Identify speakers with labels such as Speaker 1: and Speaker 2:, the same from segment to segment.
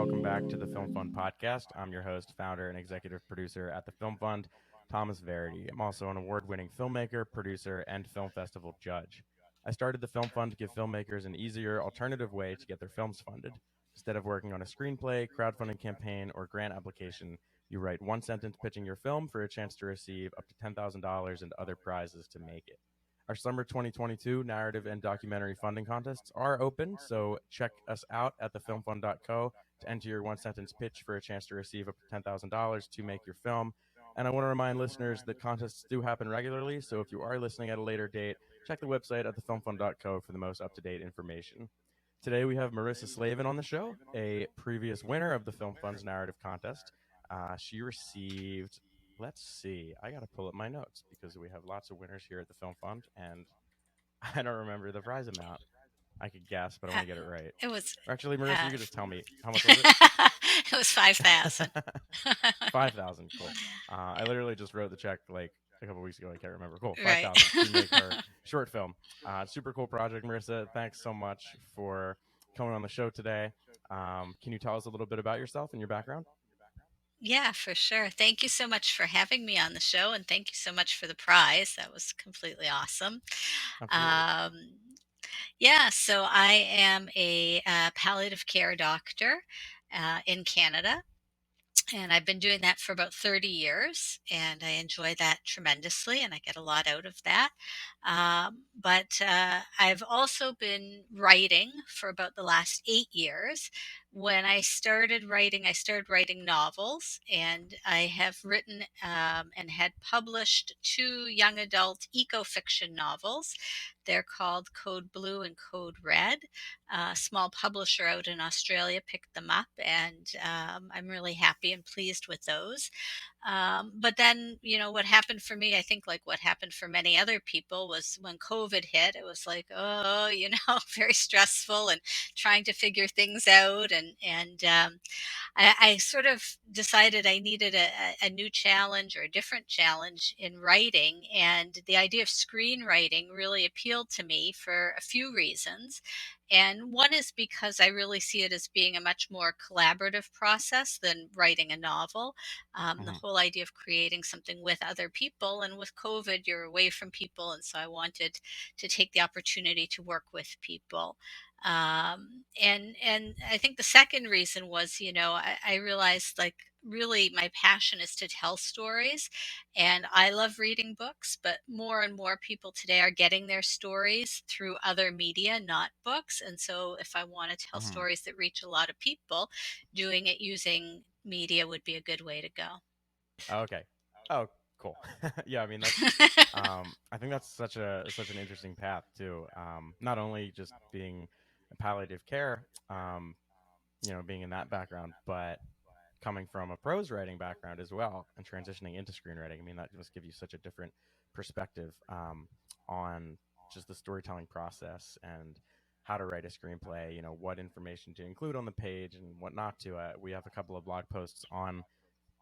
Speaker 1: welcome back to the Film Fund podcast. I'm your host, founder, and executive producer at the Film Fund, Thomas Verdi. I'm also an award winning filmmaker, producer, and film festival judge. I started the Film Fund to give filmmakers an easier, alternative way to get their films funded. Instead of working on a screenplay, crowdfunding campaign, or grant application, you write one sentence pitching your film for a chance to receive up to $10,000 and other prizes to make it. Our summer 2022 narrative and documentary funding contests are open, so check us out at thefilmfund.co to enter your one sentence pitch for a chance to receive up to $10,000 to make your film. And I want to remind listeners that contests do happen regularly, so if you are listening at a later date, check the website at thefilmfund.co for the most up to date information. Today we have Marissa Slaven on the show, a previous winner of the Film Fund's narrative contest. She received, let's see, I got to pull up my notes because we have lots of winners here at the Film Fund, and I don't remember the prize amount. I could guess, but I want to get it right.
Speaker 2: It was
Speaker 1: Or actually, Marissa,
Speaker 2: uh,
Speaker 1: you could just tell me how much was
Speaker 2: it was 5,000.
Speaker 1: it? 5,000. Cool. I literally just wrote the check like a couple weeks ago. I can't remember. Cool.
Speaker 2: Right.
Speaker 1: 5,000 to make her short film. Super cool project, Marissa. Thanks so much for coming on the show today. Can you tell us a little bit about yourself and your background?
Speaker 2: Yeah, for sure. Thank you so much for having me on the show, and thank you so much for the prize. That was completely awesome.
Speaker 1: Absolutely.
Speaker 2: Um, yeah, so I am a palliative care doctor in Canada. And I've been doing that for about 30 years, and I enjoy that tremendously, and I get a lot out of that. But I've also been writing for about the last 8 years. When I started writing novels, and I have written and had published two young adult eco fiction novels. They're called Code Blue and Code Red. A small publisher out in Australia picked them up, and I'm really happy and pleased with those. But then, what happened for me, I think like what happened for many other people was when COVID hit, it was like, oh, very stressful and trying to figure things out. And I sort of decided I needed a new challenge or a different challenge in writing. And the idea of screenwriting really appealed to me for a few reasons. And one is because I really see it as being a much more collaborative process than writing a novel. The
Speaker 1: Mm-hmm.
Speaker 2: whole idea of creating something with other people, and with COVID, you're away from people. And so I wanted to take the opportunity to work with people. And I think the second reason was, I realized like really my passion is to tell stories, and I love reading books, but more and more people today are getting their stories through other media, not books. And so if I want to tell
Speaker 1: Mm-hmm.
Speaker 2: stories that reach a lot of people, doing it using media would be a good way to go.
Speaker 1: Okay. Oh, cool. Yeah, I mean that's I think that's such an interesting path too. Not only just being palliative care, being in that background, but coming from a prose writing background as well and transitioning into screenwriting. I mean, that just gives you such a different perspective on just the storytelling process and how to write a screenplay, what information to include on the page and what not to. We have a couple of blog posts on,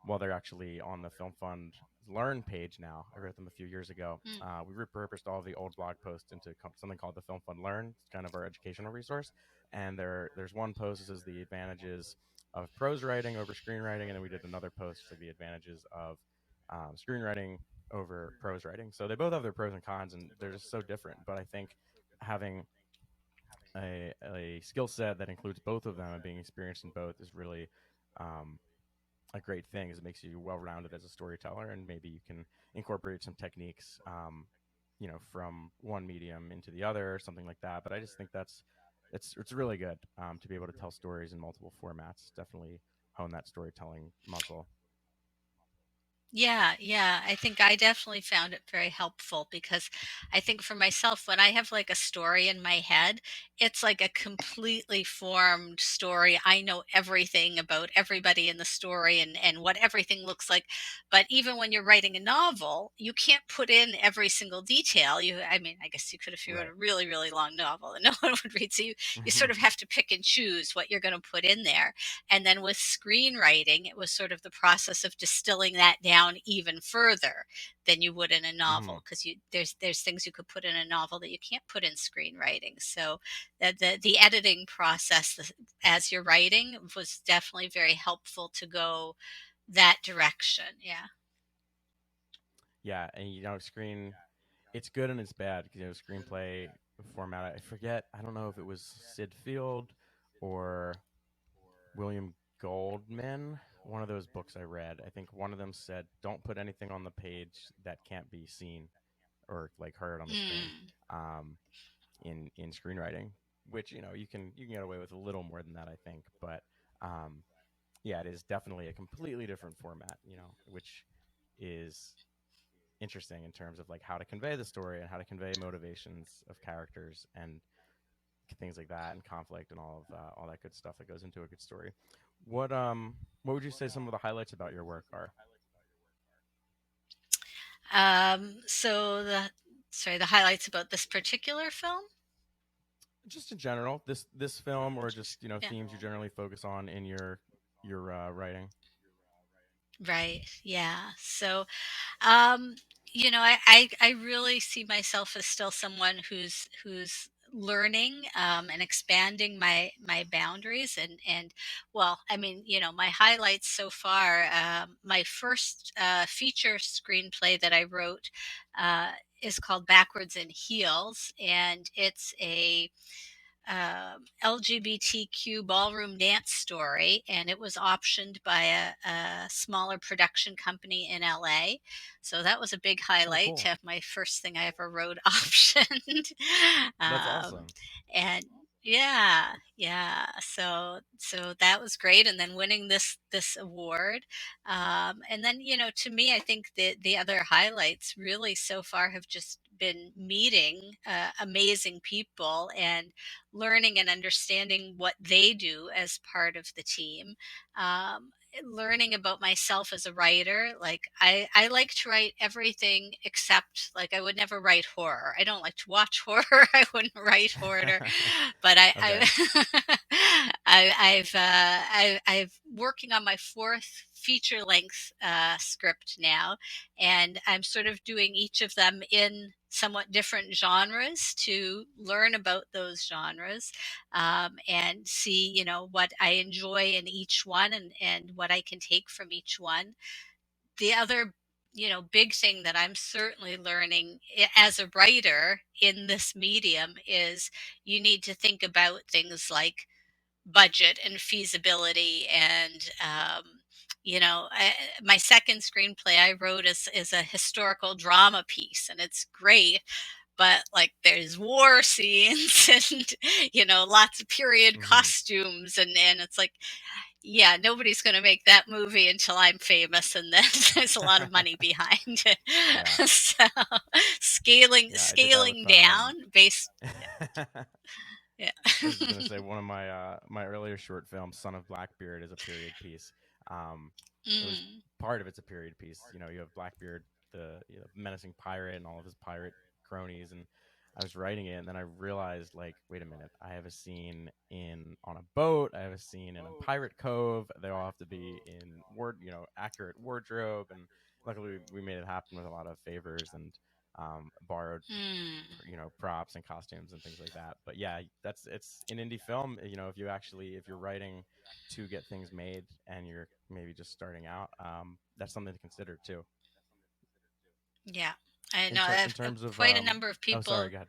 Speaker 1: well, they're actually on the Film Fund Learn page now. I wrote them a few years ago.
Speaker 2: Mm.
Speaker 1: We repurposed all of the old blog posts into something called the Film Fund Learn. It's kind of our educational resource. And there's one post that says the advantages of prose writing over screenwriting, and then we did another post for the advantages of screenwriting over prose writing. So they both have their pros and cons, and they're just so different. But I think having a skill set that includes both of them and being experienced in both is really um, a great thing, is it makes you well rounded as a storyteller, and maybe you can incorporate some techniques, from one medium into the other or something like that. But I just think it's really good to be able to tell stories in multiple formats. Definitely hone that storytelling muscle.
Speaker 2: Yeah, yeah. I think I definitely found it very helpful because I think for myself, when I have like a story in my head, it's like a completely formed story. I know everything about everybody in the story and what everything looks like. But even when you're writing a novel, you can't put in every single detail. I mean, I guess you could if you wrote
Speaker 1: Right.
Speaker 2: a really, really long novel and no one would read. So you sort of have to pick and choose what you're going to put in there. And then with screenwriting, it was sort of the process of distilling that down down even further than you would in a
Speaker 1: Hmm.
Speaker 2: novel, because there's things you could put in a novel that you can't put in screenwriting. So the editing process as you're writing was definitely very helpful to go that direction. Yeah.
Speaker 1: Yeah, and screen it's good and it's bad because screenplay format. I forget. I don't know if it was Sid Field or William Goldman. One of those books I read. I think one of them said, "Don't put anything on the page that can't be seen or like heard on the screen."
Speaker 2: Mm.
Speaker 1: Um, in screenwriting, which you can get away with a little more than that, I think. But um, yeah, it is definitely a completely different format. Which is interesting in terms of like how to convey the story and how to convey motivations of characters and things like that and conflict and all that good stuff that goes into a good story. What would you say some of the highlights about your work are?
Speaker 2: So the highlights about this particular film.
Speaker 1: Just in general, this film or just
Speaker 2: Yeah.
Speaker 1: themes you generally focus on in your writing.
Speaker 2: Right. Yeah. So Um, I really see myself as still someone who's learning and expanding my boundaries and well, I mean, my highlights so far. My first feature screenplay that I wrote is called Backwards in Heels, and it's a LGBTQ ballroom dance story, and it was optioned by a smaller production company in LA. So that was a big
Speaker 1: Oh,
Speaker 2: highlight to
Speaker 1: cool.
Speaker 2: have my first thing I ever wrote optioned.
Speaker 1: That's
Speaker 2: um,
Speaker 1: awesome.
Speaker 2: and yeah, yeah. So that was great, and then winning this award, and then to me, I think the other highlights really so far have just been meeting amazing people and learning and understanding what they do as part of the team. Learning about myself as a writer. Like I like to write everything except, like, I would never write horror. I don't like to watch horror. I wouldn't write horror, but
Speaker 1: Okay.
Speaker 2: I've working on my fourth feature length script now, and I'm sort of doing each of them in somewhat different genres to learn about those genres, and see, what I enjoy in each one, and what I can take from each one. The other, big thing that I'm certainly learning as a writer in this medium is you need to think about things like budget and feasibility and my second screenplay I wrote is a historical drama piece, and it's great, but like there's war scenes and lots of period
Speaker 1: Hmm.
Speaker 2: costumes, and it's like, yeah, nobody's going to make that movie until I'm famous, and then there's a lot of money behind it.
Speaker 1: Yeah.
Speaker 2: So scaling
Speaker 1: Yeah, I did that with
Speaker 2: scaling down based.
Speaker 1: I
Speaker 2: Yeah.
Speaker 1: was just gonna say one of my earlier short films, Son of Blackbeard, is a period piece. Um, it was
Speaker 2: Mm,
Speaker 1: part of it's a period piece. You have Blackbeard, the menacing pirate, and all of his pirate cronies, and I was writing it, and then I realized, like, wait a minute, I have a scene in on a boat, I have a scene in a pirate cove. They all have to be in accurate wardrobe, and luckily we made it happen with a lot of favors and borrowed
Speaker 2: mm.
Speaker 1: props and costumes and things like that. But yeah, it's in indie film. If you're writing to get things made and you're maybe just starting out, that's something to consider too.
Speaker 2: Yeah, I
Speaker 1: In
Speaker 2: know.
Speaker 1: ter- in
Speaker 2: I've
Speaker 1: terms of
Speaker 2: quite a number of
Speaker 1: oh, sorry,
Speaker 2: people.
Speaker 1: go ahead.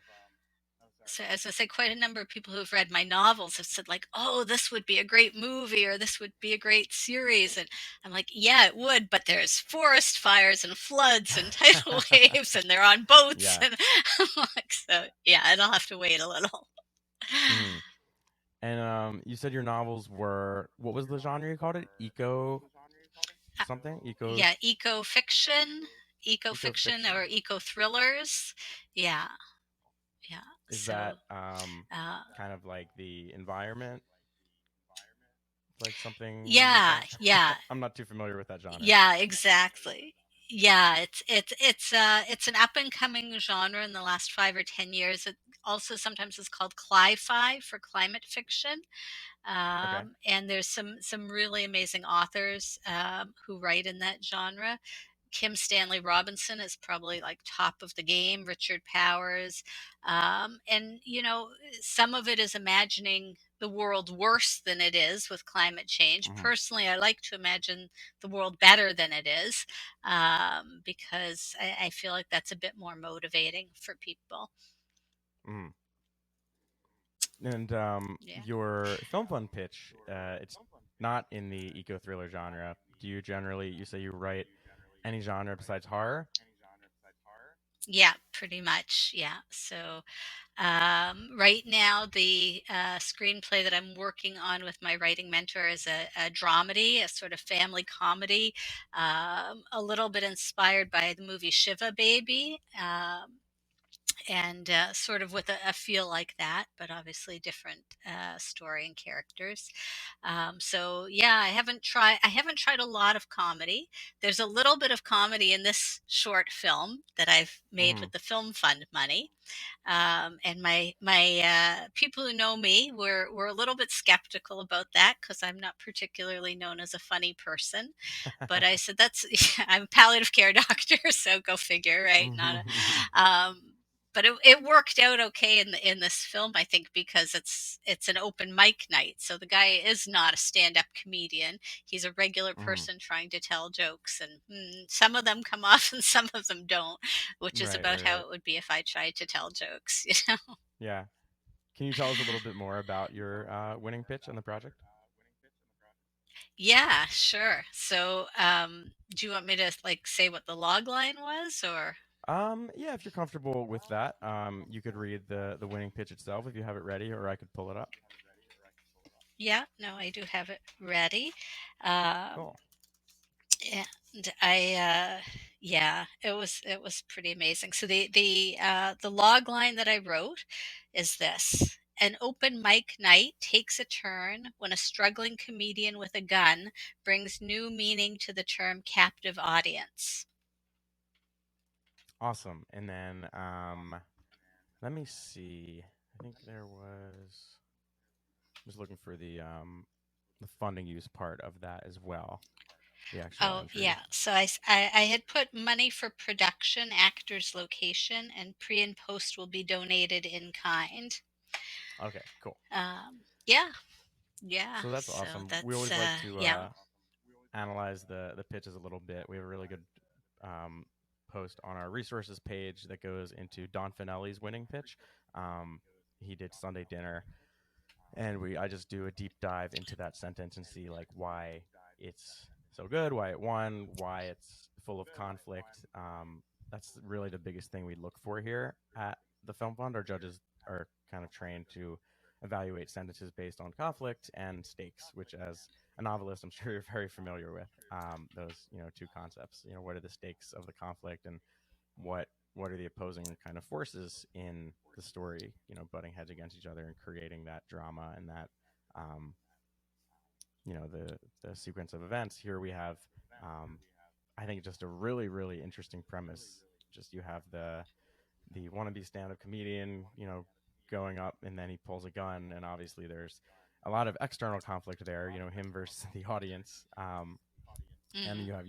Speaker 2: So as I say, quite a number of people who've read my novels have said, like, "Oh, this would be a great movie, or this would be a great series." And I'm like, "Yeah, it would, but there's forest fires and floods and tidal waves, and they're on boats."
Speaker 1: Yeah.
Speaker 2: And I'm like, so yeah, it'll have to wait a little.
Speaker 1: Hmm. And you said your novels were, what was the genre you called it? Eco
Speaker 2: Uh,
Speaker 1: something?
Speaker 2: yeah, eco
Speaker 1: Eco
Speaker 2: fiction,
Speaker 1: fiction.
Speaker 2: or eco thrillers. Yeah, yeah.
Speaker 1: Is that
Speaker 2: So. Uh,
Speaker 1: kind of like the environment, like something like
Speaker 2: yeah,
Speaker 1: that?
Speaker 2: yeah.
Speaker 1: I'm not too familiar with that genre.
Speaker 2: Yeah, exactly. Yeah, it's an up and coming genre in the last 5 or 10 years. It also sometimes is called cli-fi for climate fiction.
Speaker 1: Okay.
Speaker 2: And there's some really amazing authors who write in that genre. Kim Stanley Robinson is probably like top of the game, Richard Powers. And, you know, some of it is imagining the world worse than it is with climate change.
Speaker 1: Hmm.
Speaker 2: Personally, I like to imagine the world better than it is, because I feel like that's a bit more motivating for people.
Speaker 1: Hmm. And
Speaker 2: Yeah.
Speaker 1: your film fund pitch, it's not in the eco thriller genre. Do you generally, you say you write any genre besides horror?
Speaker 2: Yeah, pretty much. Yeah. So right now, the screenplay that I'm working on with my writing mentor is a dramedy, a sort of family comedy, a little bit inspired by the movie Shiva Baby. And sort of with a feel like that, but obviously different story and characters. So yeah, I haven't tried a lot of comedy. There's a little bit of comedy in this short film that I've made
Speaker 1: Hmm.
Speaker 2: with the film fund money. And my people who know me were a little bit skeptical about that because I'm not particularly known as a funny person. But I said that's I'm a palliative care doctor, so go figure, right? Not a, but it worked out okay in this film, I think, because it's an open mic night. So the guy is not a stand-up comedian. He's a regular
Speaker 1: Hmm.
Speaker 2: person trying to tell jokes, and some of them come off and some of them don't, which is
Speaker 1: Right,
Speaker 2: about
Speaker 1: right,
Speaker 2: how
Speaker 1: right.
Speaker 2: it would be if I tried to tell jokes, you know?
Speaker 1: Yeah. Can you tell us a little bit more about your winning pitch on the project?
Speaker 2: Yeah, sure. So, do you want me to like say what the log line was, or?
Speaker 1: Yeah, if you're comfortable with that, you could read the winning pitch itself if you have it ready, or I could pull it up.
Speaker 2: Yeah, no, I do have it ready. Um,
Speaker 1: Cool.
Speaker 2: and yeah, it was pretty amazing. So the log line that I wrote is this. An open mic night takes a turn when a struggling comedian with a gun brings new meaning to the term captive audience.
Speaker 1: Awesome. And then let me see. I think there was. I'm just looking for the funding use part of that as well. The actual
Speaker 2: Oh,
Speaker 1: entry.
Speaker 2: yeah. So I had put money for production, actors, location, and pre and post will be donated in kind.
Speaker 1: Okay, cool.
Speaker 2: Yeah, yeah.
Speaker 1: So that's
Speaker 2: So
Speaker 1: awesome. We
Speaker 2: that's
Speaker 1: always like to
Speaker 2: yeah.
Speaker 1: analyze the pitches a little bit. We have a really good um, post on our resources page that goes into Don Finelli's winning pitch. Um, he did Sunday Dinner, and we I just do a deep dive into that sentence and see like why it's so good, why it won, why it's full of conflict. That's really the biggest thing we look for here at the Film Fund. Our judges are kind of trained to evaluate sentences based on conflict and stakes, which as a novelist, I'm sure you're very familiar with those two concepts. What are the stakes of the conflict, and what are the opposing kind of forces in the story, butting heads against each other and creating that drama and that um, the sequence of events. Here we have um, I think just a really really interesting premise. Just you have the wannabe stand-up comedian, going up, and then he pulls a gun, and obviously there's a lot of external conflict there, him versus the audience. And then
Speaker 2: Hmm.
Speaker 1: you have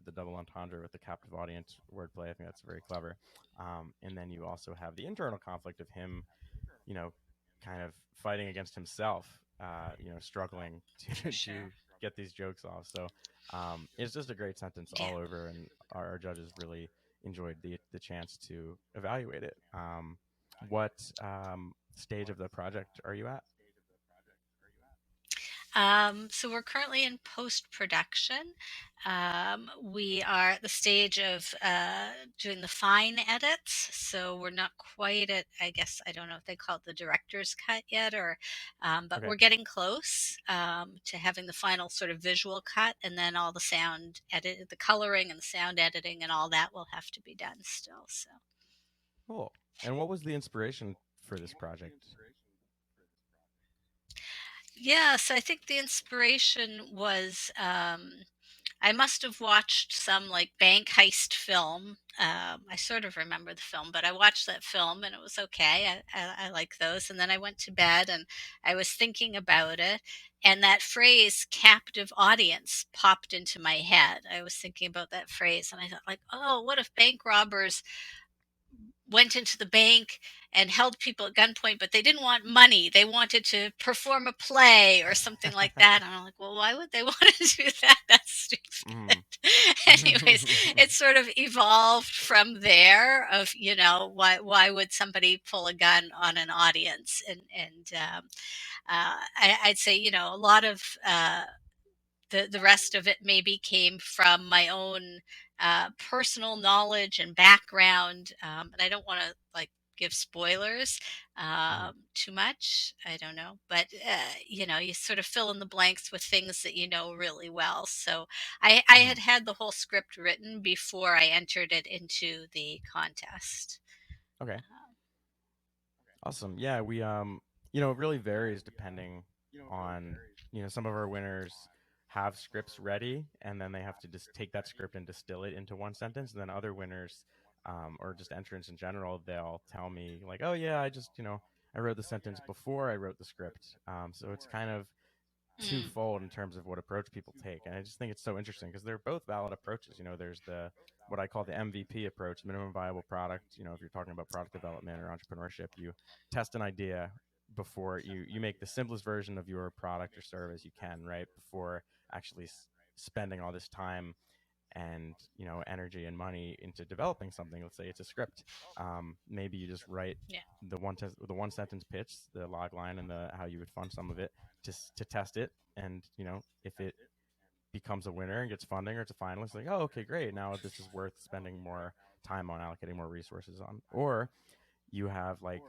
Speaker 1: the double entendre with the captive audience wordplay. I think that's very clever. And then you also have the internal conflict of him, you know kind of fighting against himself, struggling to
Speaker 2: Sure.
Speaker 1: to get these jokes off. So it's just a great sentence
Speaker 2: Yeah.
Speaker 1: all over, and our judges really enjoyed the chance to evaluate it. What stage of the project are you at?
Speaker 2: So we're currently in post production. We are at the stage of doing the fine edits. So we're not quite at, I guess, I don't know if they call it the director's cut yet, or, but
Speaker 1: Okay.
Speaker 2: we're getting close to having the final sort of visual cut, and then all the sound edit, the coloring and the sound editing, and all that will have to be done still. So.
Speaker 1: Cool. And what was the inspiration for this project?
Speaker 2: Yes, I think the inspiration was. I must have watched some like bank heist film. I sort of remember the film, but I watched that film and it was okay. I like those. And then I went to bed and I was thinking about it. And that phrase, captive audience, popped into my head. I was thinking about that phrase and I thought, like, oh, what if bank robbers went into the bank and held people at gunpoint, but they didn't want money. They wanted to perform a play or something like that. And I'm like, well, why would they want to do that? That's stupid.
Speaker 1: Mm.
Speaker 2: Anyways, it sort of evolved from there. Of why would somebody pull a gun on an audience? I'd say a lot of the rest of it maybe came from my own personal knowledge and background. And I don't want to like give spoilers
Speaker 1: Mhm.
Speaker 2: too much. I don't know, but you sort of fill in the blanks with things that you know really well. So I
Speaker 1: Mhm.
Speaker 2: had the whole script written before I entered it into the contest.
Speaker 1: Okay. Awesome. Yeah, we it really varies depending on, some of our winners have scripts ready and then they have to just take that script and distill it into one sentence. And then other winners, or just entrants in general, they'll tell me like, "Oh yeah, I wrote the sentence before I wrote the script." So it's kind of
Speaker 2: Mm,
Speaker 1: twofold in terms of what approach people take. And I just think it's so interesting because they're both valid approaches. There's the what I call the MVP approach, minimum viable product. If you're talking about product development or entrepreneurship, you test an idea before you make the simplest version of your product or service you can, right? Before actually spending all this time and energy and money into developing something. Let's say it's a script. Maybe you just write
Speaker 2: yeah.
Speaker 1: the one sentence pitch, the log line, and the how you would fund some of it to test it. And if it becomes a winner and gets funding or it's a finalist, like, oh, okay, great, now this is worth spending more time on, allocating more resources on. Or you have like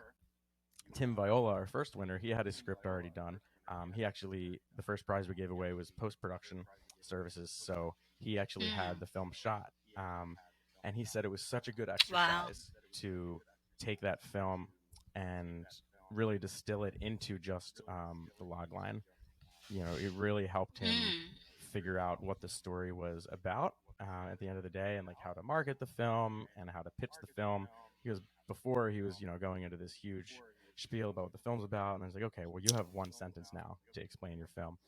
Speaker 1: Tim Viola, our first winner, he had his script already done. He actually, the first prize we gave away was post production services. So he actually had
Speaker 2: Mm,
Speaker 1: the film shot. And he said it was such a good
Speaker 2: wow.
Speaker 1: exercise to take that film and really distill it into just the log line. It really helped him
Speaker 2: Mm,
Speaker 1: figure out what the story was about at the end of the day, and like how to market the film and how to pitch the film. Because before he was, going into this huge spiel about what the film's about, and I was like, okay, well, you have one sentence now to explain your film.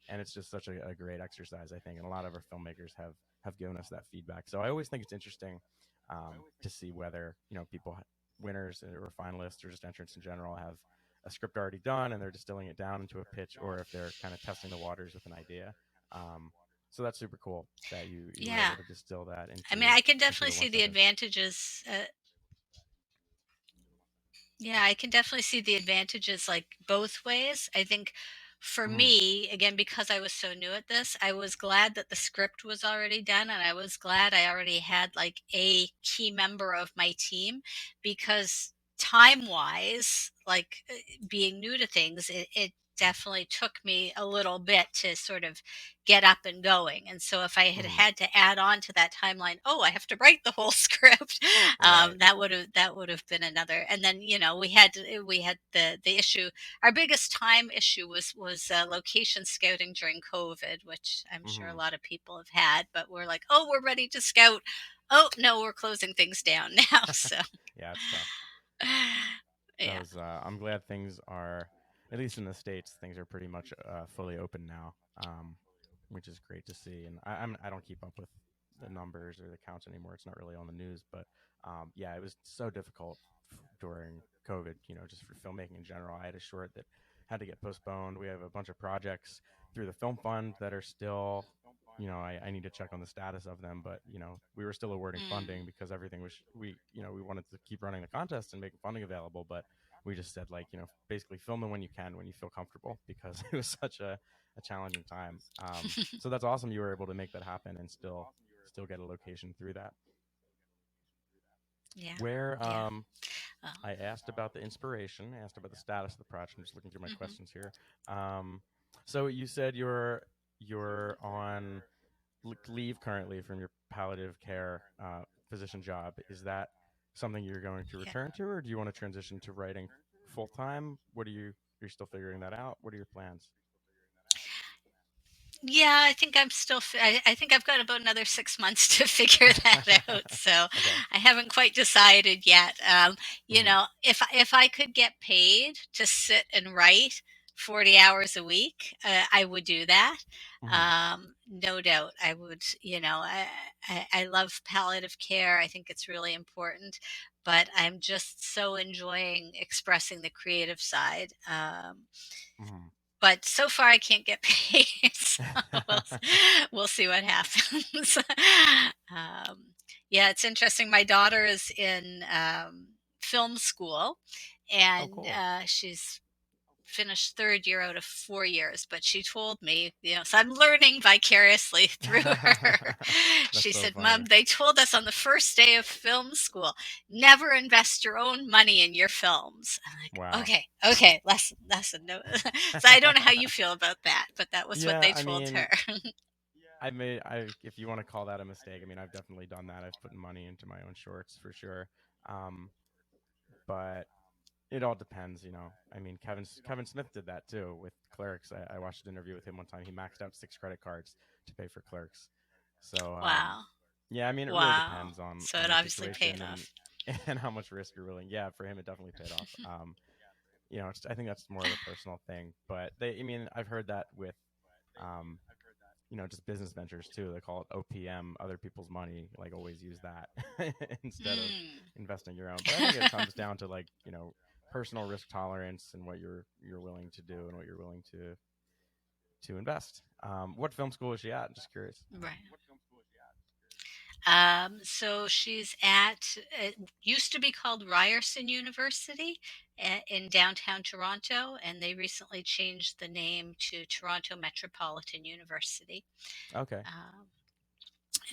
Speaker 1: And it's just such a great exercise, I think, and a lot of our filmmakers have given us that feedback. So I always think it's interesting to see whether people, winners or finalists or just entrants in general, have a script already done and they're distilling it down into a pitch, or if they're kind of testing the waters with an idea. Um, so that's super cool that you were
Speaker 2: yeah.
Speaker 1: able to distill that
Speaker 2: I mean,
Speaker 1: into
Speaker 2: I can
Speaker 1: into
Speaker 2: definitely
Speaker 1: the
Speaker 2: see
Speaker 1: one
Speaker 2: the
Speaker 1: sentence.
Speaker 2: advantages. Yeah, I can definitely see the advantages like both ways. I think for
Speaker 1: Mm-hmm.
Speaker 2: me, again, because I was so new at this, I was glad that the script was already done and I was glad I already had like a key member of my team because time wise, like being new to things, it definitely took me a little bit to sort of get up and going. And so if I had
Speaker 1: Mm-hmm.
Speaker 2: had to add on to that timeline, oh, I have to write the whole script.
Speaker 1: Right.
Speaker 2: That would have been another. And then we had the issue. Our biggest time issue was location scouting during COVID, which I'm sure a
Speaker 1: Mm-hmm.
Speaker 2: lot of people have had. But we're like, oh, we're ready to scout. Oh no, we're closing things down now. So
Speaker 1: Yeah, it's tough.
Speaker 2: yeah,
Speaker 1: I'm glad things are, at least in the states, things are pretty much fully open now, which is great to see. And I don't keep up with the numbers or the counts anymore. It's not really on the news, but yeah, it was so difficult during COVID. Just for filmmaking in general. I had a short that had to get postponed. We have a bunch of projects through the film fund that are still. I need to check on the status of them, but we were still awarding funding
Speaker 2: mm,
Speaker 1: because everything was we wanted to keep running the contest and making funding available, but we just said, like, basically film them when you can, when you feel comfortable, because it was such a challenging time. So that's awesome you were able to make that happen and still get a location through that.
Speaker 2: yeah,
Speaker 1: Where
Speaker 2: yeah. Oh,
Speaker 1: I asked about the inspiration, I asked about the status of the project. I'm just looking through my
Speaker 2: hmm.
Speaker 1: questions here. Um, so you said you're on leave currently from your palliative care physician job. Is that something you're going to
Speaker 2: Yeah.
Speaker 1: return to, or do you want to transition to writing full time? What are you? You're still figuring that out. What are your plans?
Speaker 2: Yeah, I think I'm still. I think I've got about another 6 months to figure that out. So
Speaker 1: Okay.
Speaker 2: I haven't quite decided yet.
Speaker 1: Hmm.
Speaker 2: If I could get paid to sit and write 40 hours a week, I would do that.
Speaker 1: Hmm.
Speaker 2: No doubt, I would. I love palliative care. I think it's really important, but I'm just so enjoying expressing the creative side.
Speaker 1: Hmm.
Speaker 2: But so far I can't get paid, so we'll see what happens. um, yeah, it's interesting. My daughter is in film school,
Speaker 1: Oh,
Speaker 2: and
Speaker 1: cool.
Speaker 2: she's finished third year out of 4 years. But she told me, so I'm learning vicariously through her.
Speaker 1: That's
Speaker 2: She
Speaker 1: so
Speaker 2: said, "Mom,
Speaker 1: funny.
Speaker 2: they told us on the first day of film school, never invest your own money in your films." I'm like,
Speaker 1: Wow.
Speaker 2: okay, okay, lesson. No. So I don't know how you feel about that, but that was what
Speaker 1: Yeah,
Speaker 2: they
Speaker 1: I
Speaker 2: told
Speaker 1: mean,
Speaker 2: her.
Speaker 1: if you want to call that a mistake, I mean, I've definitely done that. I've put money into my own shorts for sure. Um, but it all depends, you know. I mean, Kevin Smith did that too with Clerks. I watched an interview with him one time. He maxed out 6 credit cards to pay for Clerks. So,
Speaker 2: Wow,
Speaker 1: yeah, I mean, it really
Speaker 2: wow.
Speaker 1: depends on
Speaker 2: So it
Speaker 1: the
Speaker 2: obviously paid
Speaker 1: situation
Speaker 2: off.
Speaker 1: and how much risk you're willing. Yeah, for him, it definitely paid off. You know, I think that's more of a personal thing. But I mean, I've heard that with um, you know, just business ventures too. They call it OPM, other people's money. Like always use that instead of
Speaker 2: Mm.
Speaker 1: investing your own. But I think it comes down to like, you know, personal risk tolerance and what you're willing to do and what you're willing to invest. What film school is she at? Just curious.
Speaker 2: Right. So she's at, it used to be called Ryerson University in downtown Toronto, and they recently changed the name to Toronto Metropolitan University.
Speaker 1: Okay.
Speaker 2: Um,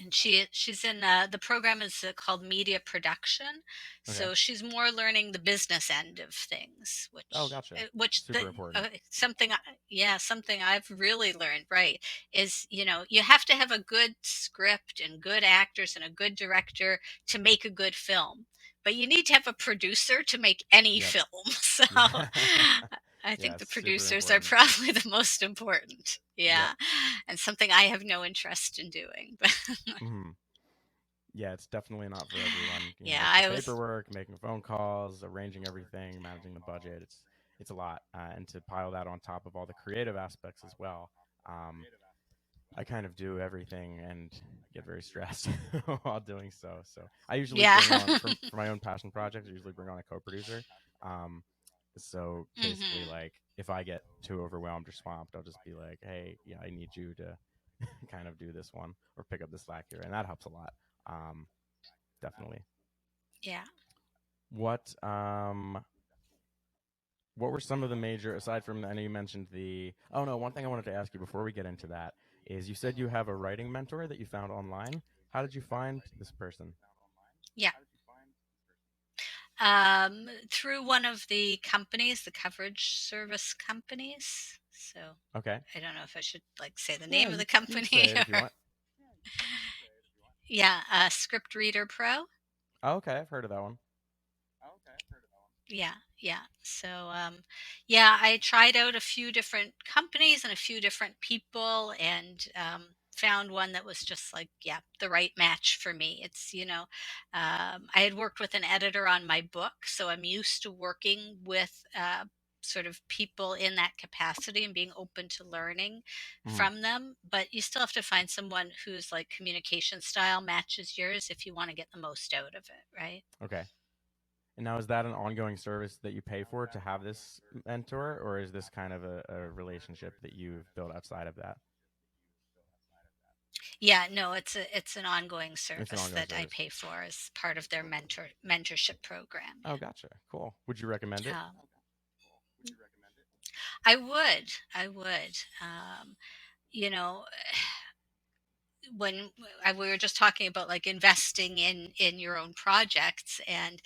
Speaker 2: and she's in the program is called media production,
Speaker 1: Okay.
Speaker 2: so she's more learning the business end of things,
Speaker 1: Oh, gotcha.
Speaker 2: which the
Speaker 1: Super important.
Speaker 2: yeah, something I've really learned, right, is you have to have a good script and good actors and a good director to make a good film, but you need to have a producer to make any
Speaker 1: Yep.
Speaker 2: film. So
Speaker 1: Yeah.
Speaker 2: I
Speaker 1: Yeah,
Speaker 2: think the
Speaker 1: super
Speaker 2: producers are
Speaker 1: important.
Speaker 2: probably the most important.
Speaker 1: Yep.
Speaker 2: Yeah, and something I have no interest in doing. But
Speaker 1: Hmm. Yeah, it's definitely not for everyone. You know,
Speaker 2: yeah,
Speaker 1: with the
Speaker 2: I was.
Speaker 1: paperwork, making phone calls, arranging everything, managing the budget. It's a lot, and to pile that on top of all the creative aspects as well. Um, I kind of do everything and get very stressed while doing so. So I usually
Speaker 2: Yeah.
Speaker 1: bring on for my own passion projects. I usually bring on a co-producer. Um, so basically,
Speaker 2: Hmm.
Speaker 1: like if I get too overwhelmed or swamped, I'll just be like, "Hey, yeah, I need you to kind of do this one or pick up the slack here," and that helps a lot. Um, Definitely.
Speaker 2: Yeah.
Speaker 1: What what were some of the major aside from I know you mentioned the oh no, one thing I wanted to ask you before we get into that is you said you have a writing mentor that you found online. How did you find this person?
Speaker 2: Yeah. Through one of the companies, the coverage service companies. So
Speaker 1: Okay.
Speaker 2: I don't know if I should like say the
Speaker 1: Yeah,
Speaker 2: name of the
Speaker 1: you can
Speaker 2: company
Speaker 1: say it if you
Speaker 2: or
Speaker 1: want.
Speaker 2: yeah, Script Reader Pro.
Speaker 1: Oh, okay, I've heard of that one.
Speaker 2: Yeah, yeah. So, yeah, I tried out a few different companies and a few different people, and found one that was just like, yeah, the right match for me. I had worked with an editor on my book, so I'm used to working with sort of people in that capacity and being open to learning
Speaker 1: Mhm.
Speaker 2: from them. But you still have to find someone whose like communication style matches yours if you want to get the most out of it, right?
Speaker 1: Okay. And now is that an ongoing service that you pay for to have this mentor or is this kind of a relationship that you've built outside of that?
Speaker 2: Yeah, no, it's an ongoing
Speaker 1: It's an
Speaker 2: service
Speaker 1: ongoing
Speaker 2: that I
Speaker 1: service.
Speaker 2: pay for as part of their mentorship program.
Speaker 1: Oh, gotcha. Cool. Would you recommend it?
Speaker 2: Yeah, I would, I would. You know, when we were just talking about like investing in your own projects, and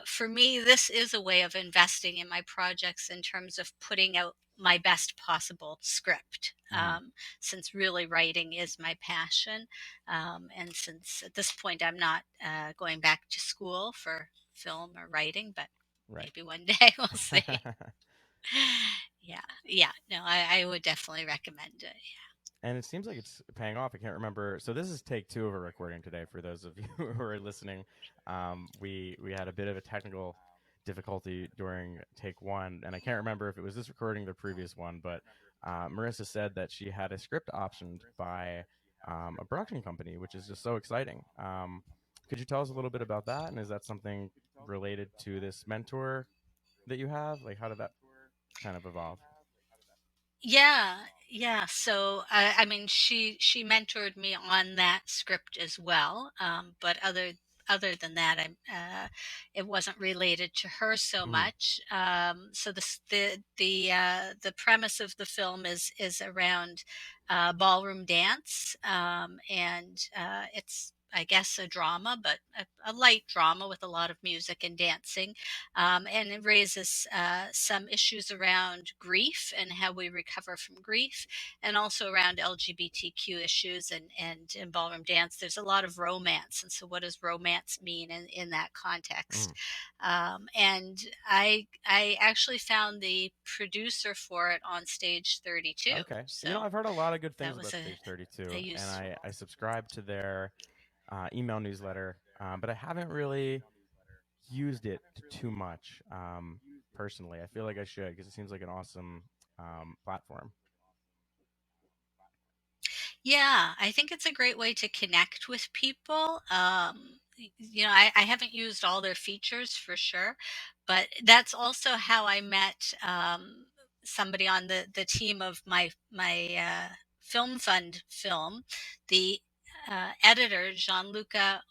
Speaker 2: for me, this is a way of investing in my projects in terms of putting out my best possible script.
Speaker 1: Mhm.
Speaker 2: Since really writing is my passion, and since at this point I'm not going back to school for film or writing, but
Speaker 1: Right.
Speaker 2: maybe one day we'll see. Yeah, yeah. No, I would definitely recommend it.
Speaker 1: and it seems like it's paying off. I can't remember. So this is take two of a recording today. For those of you who are listening, we had a bit of a technical difficulty during take one, and I can't remember if it was this recording or the previous one. But Marissa said that she had a script optioned by a production company, which is just so exciting. Could you tell us a little bit about that? And is that something related to this mentor that you have? Like, how did that kind of evolve?
Speaker 2: Yeah, yeah. So I mean, she mentored me on that script as well. But other than that, it wasn't related to her so
Speaker 1: Mm,
Speaker 2: much. So the premise of the film is around ballroom dance, and it's, I guess, a drama, but a light drama with a lot of music and dancing, and it raises some issues around grief and how we recover from grief, and also around LGBTQ issues and in ballroom dance. There's a lot of romance, and so what does romance mean in that
Speaker 1: mm.
Speaker 2: context? And I actually found the producer for it on Stage 32,
Speaker 1: Okay. You know,
Speaker 2: so
Speaker 1: I've heard a lot of good
Speaker 2: that
Speaker 1: things
Speaker 2: was
Speaker 1: about Stage
Speaker 2: a
Speaker 1: 32, and
Speaker 2: use.
Speaker 1: I subscribe to their email newsletter, but I haven't really used it too much personally. I feel like I should because it seems like an awesome platform.
Speaker 2: Yeah, I think it's a great way to connect with people. I haven't used all their features for sure, but that's also how I met somebody on the team of my film fund film, the editor Gianluca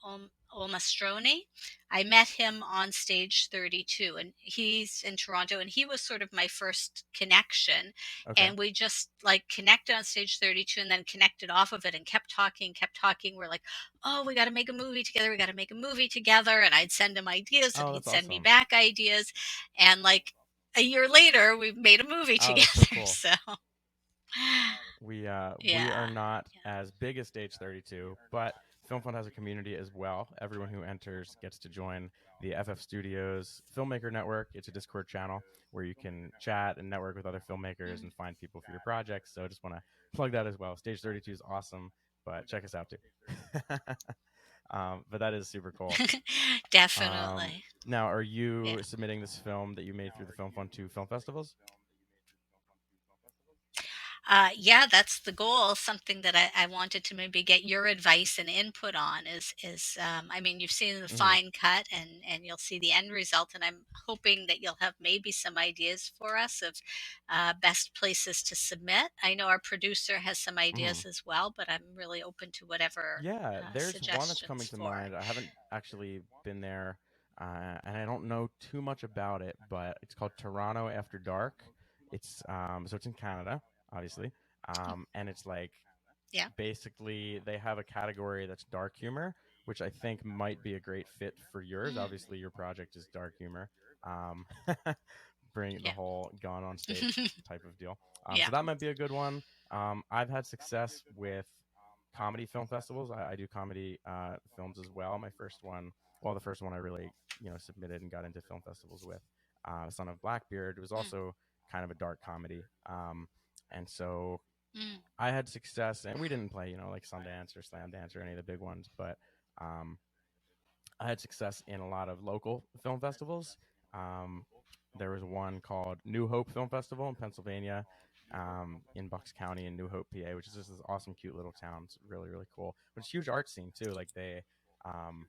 Speaker 2: Olmastroni. I met him on Stage 32, and he's in Toronto, and he was sort of my first connection,
Speaker 1: Okay.
Speaker 2: and we just like connected on Stage 32 and then connected off of it and kept talking. We're like, oh, we got to make a movie together, we got to make a movie together, and I'd send him ideas and
Speaker 1: Oh,
Speaker 2: he'd
Speaker 1: that's
Speaker 2: send me
Speaker 1: awesome.
Speaker 2: back ideas, and like a year later we made a movie
Speaker 1: Oh, that's so
Speaker 2: together.
Speaker 1: cool.
Speaker 2: So
Speaker 1: We are
Speaker 2: yeah,
Speaker 1: not as big as Stage 32, but Film Fund has a community as well. Everyone who enters gets to join the FF Studios Filmmaker Network. It's a Discord channel where you can chat and network with other filmmakers and find people for your projects. So I just want to plug that as well. Stage 32 is awesome, but check us out too. But that is super cool.
Speaker 2: definitely.
Speaker 1: Now, are
Speaker 2: Yeah.
Speaker 1: you submitting this film that you made through the Film Fund to film festivals?
Speaker 2: Yeah, that's the goal. Something that I wanted to maybe get your advice and input on is I mean, you've seen the
Speaker 1: Hmm.
Speaker 2: fine cut and you'll see the end result, and I'm hoping that you'll have maybe some ideas for us of best places to submit. I know our producer has some
Speaker 1: Hmm.
Speaker 2: ideas as well, but I'm really open to whatever
Speaker 1: Yeah, there's one that's coming
Speaker 2: suggestions
Speaker 1: to
Speaker 2: for.
Speaker 1: mind. I haven't actually been there, and I don't know too much about it, but it's called Toronto After Dark. It's so it's in Canada, obviously, and it's like
Speaker 2: Yeah.
Speaker 1: basically they have a category that's dark humor, which I think might be a great fit for yours.
Speaker 2: Mm,
Speaker 1: Obviously, your project is dark humor. Um, bring the
Speaker 2: yeah.
Speaker 1: whole gone on stage type of deal.
Speaker 2: Yeah.
Speaker 1: So that might be a good one. I've had success with comedy film festivals. I do comedy films as well. My first one, well, the first one I really submitted and got into film festivals with, Son of Blackbeard. It was
Speaker 2: Mm,
Speaker 1: also kind of a dark comedy, and so
Speaker 2: mm,
Speaker 1: I had success. And we didn't play like Sundance or Slam Dance or any of the big ones, but um, I had success in a lot of local film festivals. Um, there was one called New Hope Film Festival in Pennsylvania, in Bucks County in New Hope, PA, which is just this awesome, cute little town. It's really, really cool. But it's a huge art scene too. Like um,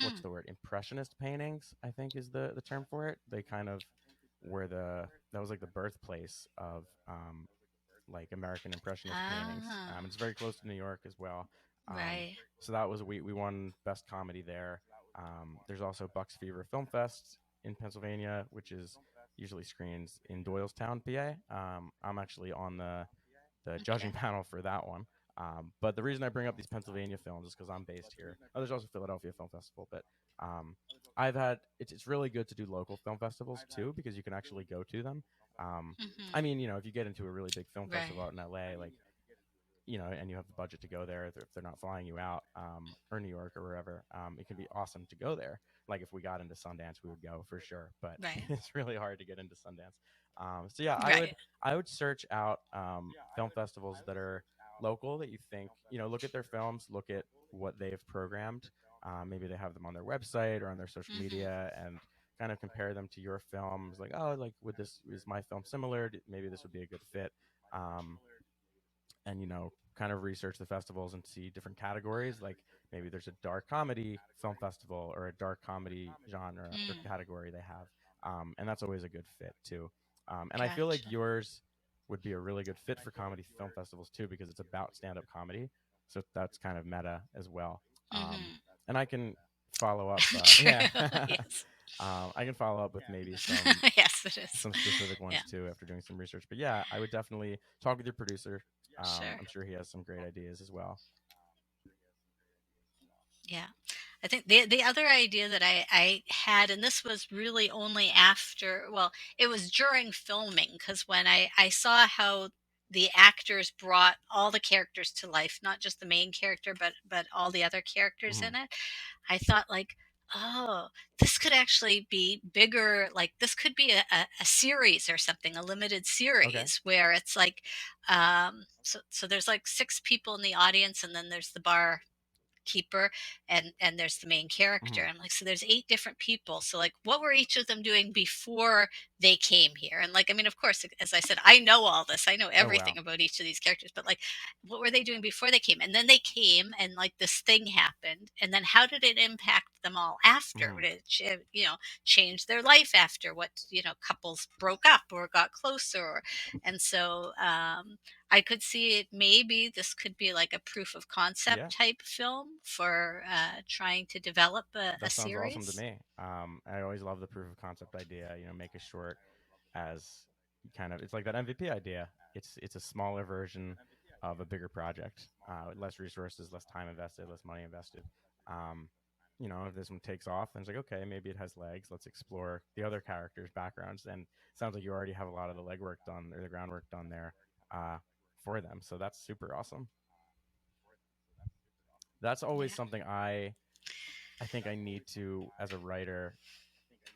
Speaker 1: what's
Speaker 2: mm,
Speaker 1: the word? Impressionist paintings, I think is the term for it. They kind of were that was like the birthplace of like American Impressionist paintings.
Speaker 2: ah,
Speaker 1: It's very close to New York as well. Um,
Speaker 2: right.
Speaker 1: so that was we won best comedy there. There's also Bucks Fever Film Fest in Pennsylvania, which is usually screens in Doylestown, PA. I'm actually on the judging
Speaker 2: Okay.
Speaker 1: panel for that one. But the reason I bring up these Pennsylvania films is because I'm based here. Oh, there's also Philadelphia Film Festival, but um, I've had it's really good to do local film festivals too because you can actually go to them. Um, I
Speaker 2: Hmm.
Speaker 1: mean, if you get into a really big film festival
Speaker 2: Right.
Speaker 1: out in LA, like and you have the budget to go there, if they're not flying you out, or New York or wherever, it can be awesome to go there. Like if we got into Sundance, we would go for sure, but
Speaker 2: Right.
Speaker 1: it's really hard to get into Sundance. So yeah, I would
Speaker 2: Right.
Speaker 1: I would search out film festivals that are local that you think, look at their films, look at what they've programmed. Maybe they have them on their website or on their social
Speaker 2: Mhm.
Speaker 1: media, and kind of compare them to your films. Like, oh, like, would this is my film similar? Maybe this would be a good fit. Um, and kind of research the festivals and see different categories. Like, maybe there's a dark comedy film festival or a dark comedy genre or
Speaker 2: Mm.
Speaker 1: category they have, and that's always a good fit too. And I feel like
Speaker 2: Gotcha.
Speaker 1: yours would be a really good fit for comedy film festivals too, because it's about stand-up comedy, so that's kind of meta as well. um,
Speaker 2: Mhm.
Speaker 1: and I can follow up, yeah.
Speaker 2: True. Yes.
Speaker 1: I can follow up with maybe some
Speaker 2: Yes, it is.
Speaker 1: specific
Speaker 2: Yeah.
Speaker 1: ones too after doing some research. But yeah, I would definitely talk with your producer.
Speaker 2: Sure.
Speaker 1: I'm sure he has some great ideas as well.
Speaker 2: Yeah. I think the other idea that I had, and this was really only after, well, it was during filming, because when I saw how the actors brought all the characters to life, not just the main character, but all the other characters
Speaker 1: Hmm.
Speaker 2: in it, I thought like, oh, this could actually be bigger. Like this could be a series or something, a limited
Speaker 1: Okay.
Speaker 2: series where it's like, so there's like six people in the audience, and then there's the bar keeper, and there's the main character.
Speaker 1: Hmm.
Speaker 2: I'm like, so there's eight different people, so like what were each of them doing before they came here? And like, I mean, of course, as I said, I know all this, I know
Speaker 1: Oh wow.
Speaker 2: everything about each of these characters, but like, what were they doing before they came? And then they came, and like this thing happened, and then how did it impact them all after?
Speaker 1: Hmm.
Speaker 2: Would it change their life after? What, couples broke up or got closer, and so I could see it, maybe this could be like a proof of concept
Speaker 1: Yeah,
Speaker 2: type film for trying to develop a
Speaker 1: that sounds awesome to
Speaker 2: series.
Speaker 1: me. I always love the proof of concept idea. Make a short as kind of, it's like that MVP idea. It's a smaller version of a bigger project, with less resources, less time invested, less money invested. Um, if this one takes off, then it's like, okay, maybe it has legs. Let's explore the other characters' backgrounds. And it sounds like you already have a lot of the legwork done or the groundwork done there, uh, for them. So that's super awesome. That's always
Speaker 2: Yeah.
Speaker 1: something I think I need to, as a writer,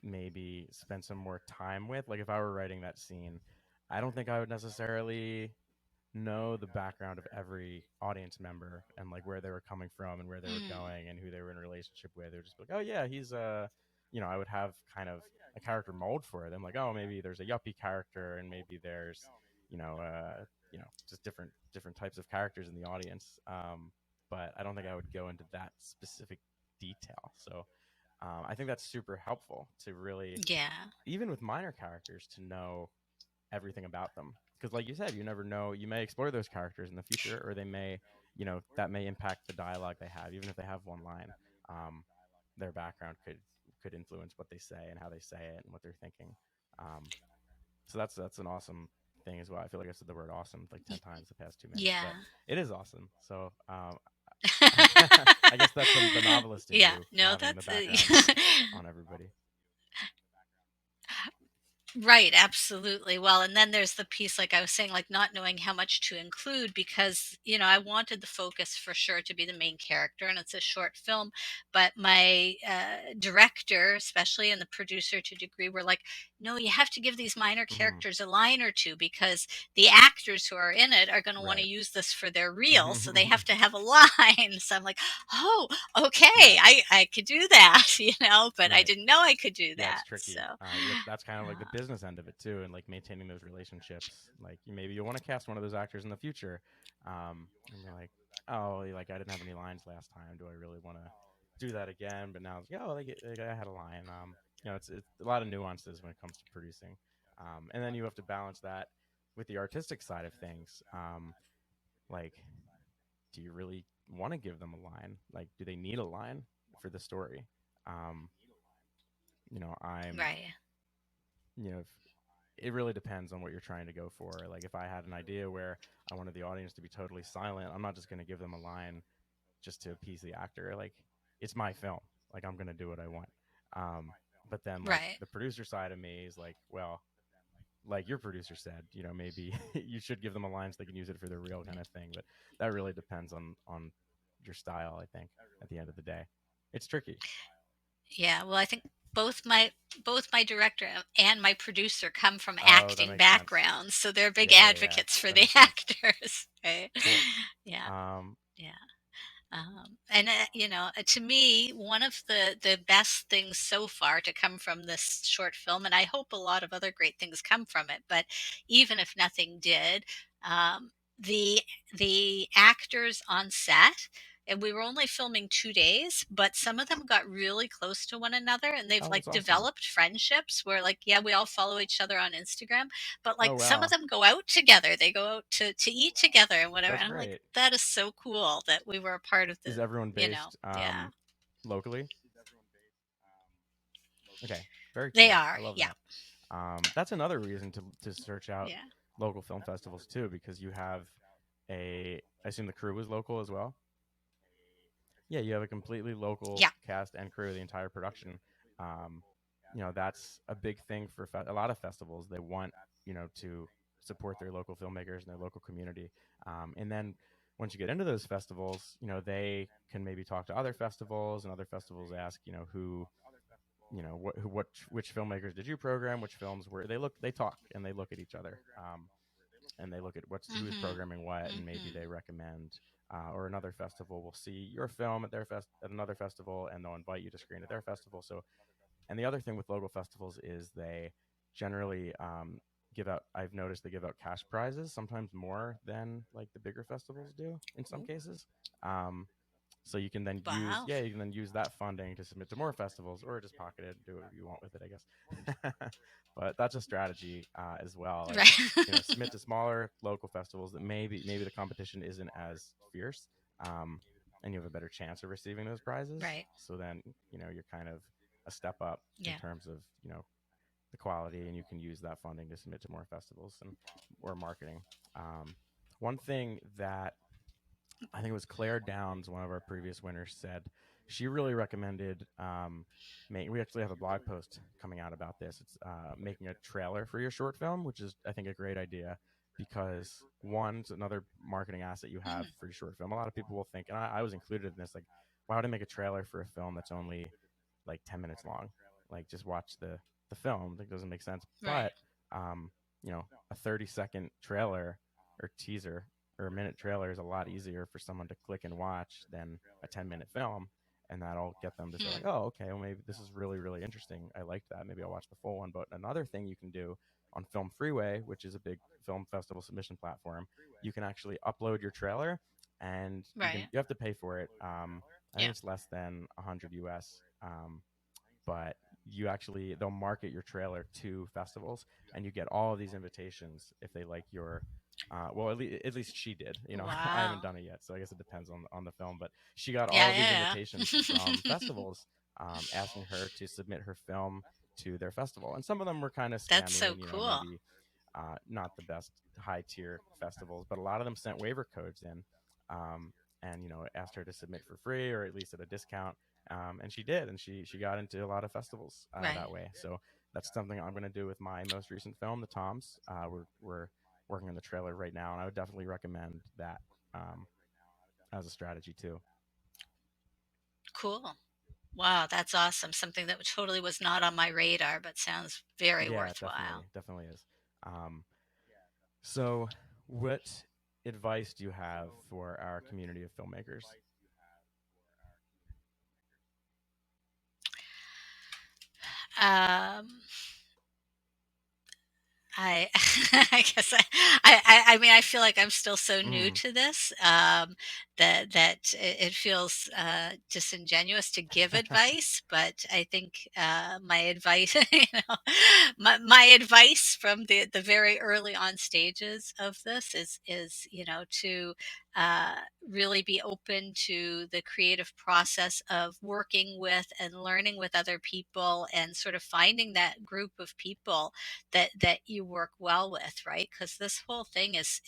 Speaker 1: maybe spend some more time with. Like, if I were writing that scene, I don't think I would necessarily know the background of every audience member and like where they were coming from and where they were
Speaker 2: Mm.
Speaker 1: going and who they were in a relationship with. They would just be like, oh yeah, he's I would have kind of a character mold for them. Like, oh, maybe there's a yuppie character and maybe there's, just different types of characters in the audience. But I don't think I would go into that specific detail. So I think that's super helpful to really,
Speaker 2: Yeah.
Speaker 1: even with minor characters, to know everything about them. Because, like you said, you never know. You may explore those characters in the future, or they may, that may impact the dialogue they have, even if they have one line. Um, their background could influence what they say and how they say it and what they're thinking. Um, so that's an awesome thing as well. I feel like I said the word awesome like 10 times the past 2 minutes,
Speaker 2: Yeah.
Speaker 1: but it is awesome. So I guess that's the novelist in
Speaker 2: Yeah.
Speaker 1: you,
Speaker 2: No,
Speaker 1: having the
Speaker 2: that's
Speaker 1: background on everybody.
Speaker 2: right, absolutely. Well, and then there's the piece, like I was saying, like not knowing how much to include, because, I wanted the focus for sure to be the main character, and it's a short film. But my director, especially, and the producer to a degree, were like, no, you have to give these minor
Speaker 1: Hmm.
Speaker 2: characters a line or two, because the actors who are in it are going to want to
Speaker 1: Right.
Speaker 2: use this for their reel. So they have to have a line. So I'm like, oh, okay,
Speaker 1: Yeah.
Speaker 2: I could do that, but I
Speaker 1: Right.
Speaker 2: didn't know I could do
Speaker 1: Yeah, it's
Speaker 2: that.
Speaker 1: tricky.
Speaker 2: So.
Speaker 1: That's kind of like the
Speaker 2: Uh,
Speaker 1: business end of it too, and like maintaining those relationships. Like, maybe you want to cast one of those actors in the future, and you're like, oh, like, I didn't have any lines last time. Do I really want to do that again? But now it's like, oh, like I had a line. It's a lot of nuances when it comes to producing, and then you have to balance that with the artistic side of things. Like, do you really want to give them a line? Like, do they need a line for the story? Um, I'm
Speaker 2: right.
Speaker 1: if it really depends on what you're trying to go for. Like, if I had an idea where I wanted the audience to be totally silent, I'm not just going to give them a line just to appease the actor. Like, it's my film. Like, I'm going to do what I want. Um, but then, like,
Speaker 2: Right.
Speaker 1: the producer side of me is like, well, like your producer said, maybe you should give them a line so they can use it for their real kind of thing. But that really depends on your style, I think, at the end of the day. It's tricky.
Speaker 2: Yeah. Well, I think. both my both my director and my producer come from
Speaker 1: Oh, that
Speaker 2: acting
Speaker 1: makes sense.
Speaker 2: backgrounds, so they're big
Speaker 1: Yeah, yeah, yeah.
Speaker 2: advocates for
Speaker 1: That
Speaker 2: the
Speaker 1: makes sense.
Speaker 2: actors, right?
Speaker 1: Cool.
Speaker 2: Yeah,
Speaker 1: Um,
Speaker 2: yeah. And to me, one of the best things so far to come from this short film, and I hope a lot of other great things come from it. But even if nothing did, um, the the actors on set. And we were only filming 2 days, but some of them got really close to one another, and they've
Speaker 1: oh,
Speaker 2: like
Speaker 1: that's awesome.
Speaker 2: developed friendships where, like, yeah, we all follow each other on Instagram, but
Speaker 1: Oh,
Speaker 2: like some of
Speaker 1: wow.
Speaker 2: them go out together. They go out to eat together and whatever.
Speaker 1: That's
Speaker 2: And I'm like,
Speaker 1: great.
Speaker 2: that is so cool that we were a part of
Speaker 1: Is
Speaker 2: the,
Speaker 1: everyone based
Speaker 2: yeah.
Speaker 1: locally? Okay, very
Speaker 2: They
Speaker 1: cool.
Speaker 2: are,
Speaker 1: I love
Speaker 2: yeah.
Speaker 1: that. That's another reason to search out
Speaker 2: Yeah.
Speaker 1: local film festivals too, because you have I assume the crew was local as well. Yeah, you have a completely local
Speaker 2: Yeah.
Speaker 1: cast and crew, the entire production. Um, that's a big thing for a lot of festivals. They want to support their local filmmakers and their local community. And then once you get into those festivals, they can maybe talk to other festivals, and other festivals ask, who which filmmakers did you program, which films were they talk and they look at each other, and they look at who's
Speaker 2: Mhm.
Speaker 1: programming what, and maybe
Speaker 2: Mhm.
Speaker 1: they recommend, or another festival will see your film at their at another festival, and they'll invite you to screen at their festival. So, and the other thing with local festivals is they generally, give out. I've noticed they give out cash prizes, sometimes more than like the bigger festivals do in some
Speaker 2: Ooh,
Speaker 1: cases. Um, so you can then use
Speaker 2: wow.
Speaker 1: yeah, you can then use that funding to submit to more festivals, or just pocket it and do whatever you want with it, I guess. But that's a strategy, as well. Like,
Speaker 2: Right.
Speaker 1: submit to smaller local festivals that maybe the competition isn't as fierce, um, and you have a better chance of receiving those prizes.
Speaker 2: Right.
Speaker 1: So then you're kind of a step up in
Speaker 2: Yeah.
Speaker 1: terms of the quality, and you can use that funding to submit to more festivals and or marketing. Um, One thing that I think it was Claire Downs, one of our previous winners, said she really recommended. We actually have a blog post coming out about this. It's making a trailer for your short film, which is, I think, a great idea, because one, it's another marketing asset you have
Speaker 2: Mm.
Speaker 1: for your short film. A lot of people will think, and I was included in this, like, why would I make a trailer for a film that's only like 10 minutes long? Like, just watch the film. That doesn't make sense.
Speaker 2: Right.
Speaker 1: But a 30-second trailer or teaser or a minute trailer is a lot easier for someone to click and watch than a 10-minute film. And that'll get them to say, like,
Speaker 2: Hmm.
Speaker 1: oh, okay, well, maybe this is really, really interesting. I liked that. Maybe I'll watch the full one. But another thing you can do on Film Freeway, which is a big film festival submission platform, you can actually upload your trailer, and
Speaker 2: Right.
Speaker 1: you have to pay for it. I think
Speaker 2: Yeah.
Speaker 1: it's less than 100 US. But they'll market your trailer to festivals, and you get all of these invitations if they like your, well, at least she did. I haven't
Speaker 2: Wow.
Speaker 1: done it yet, so I guess it depends on the film. But she got all
Speaker 2: Yeah,
Speaker 1: of these
Speaker 2: yeah,
Speaker 1: invitations from
Speaker 2: yeah.
Speaker 1: festivals, asking her to submit her film to their festival, and some of them were kind of
Speaker 2: That's
Speaker 1: scammy,
Speaker 2: so
Speaker 1: and
Speaker 2: cool.
Speaker 1: maybe, not the best high tier festivals, but a lot of them sent waiver codes in, and asked her to submit for free or at least at a discount, and she did, and she got into a lot of festivals,
Speaker 2: Right.
Speaker 1: that way. So that's something I'm going to do with my most recent film, The Toms. We're working on the trailer right now, and I would definitely recommend that, um, as a strategy too.
Speaker 2: Cool. Wow, that's awesome. Something that totally was not on my radar, but sounds very
Speaker 1: Yeah, it
Speaker 2: worthwhile.
Speaker 1: definitely is. Um, so, what advice do you have for our community of filmmakers?
Speaker 2: Um, I I guess I mean, I feel like I'm still so new
Speaker 1: Mm,
Speaker 2: to this, that it feels, disingenuous to give advice, but I think, my advice, my advice from the very early on stages of this is, to, uh, really be open to the creative process of working with and learning with other people and sort of finding that group of people that you work well with, right? Because this whole thing is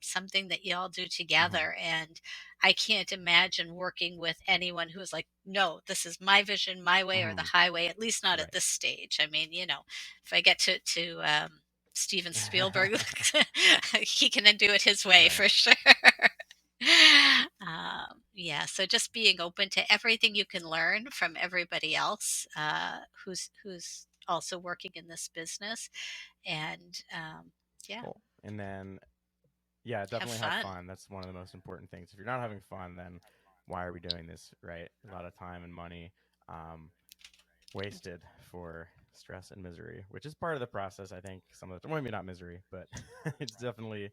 Speaker 2: something that you all do
Speaker 1: hmm
Speaker 2: together, and I can't imagine working with anyone who is like, no, this is my vision, my way or the
Speaker 1: hmm
Speaker 2: highway. At least not at
Speaker 1: Right.
Speaker 2: this stage. I mean, if I get to Steven Spielberg, he can then do it his way
Speaker 1: Right.
Speaker 2: for sure. yeah, so just being open to everything you can learn from everybody else who's also working in this business, and yeah,
Speaker 1: Cool. And then, yeah,
Speaker 2: have
Speaker 1: definitely have
Speaker 2: fun.
Speaker 1: fun. That's one of the most important things. If you're not having fun, then why are we doing this, right? A lot of time and money um, wasted for stress and misery, which is part of the process. I think some of the well, maybe not misery, but it's definitely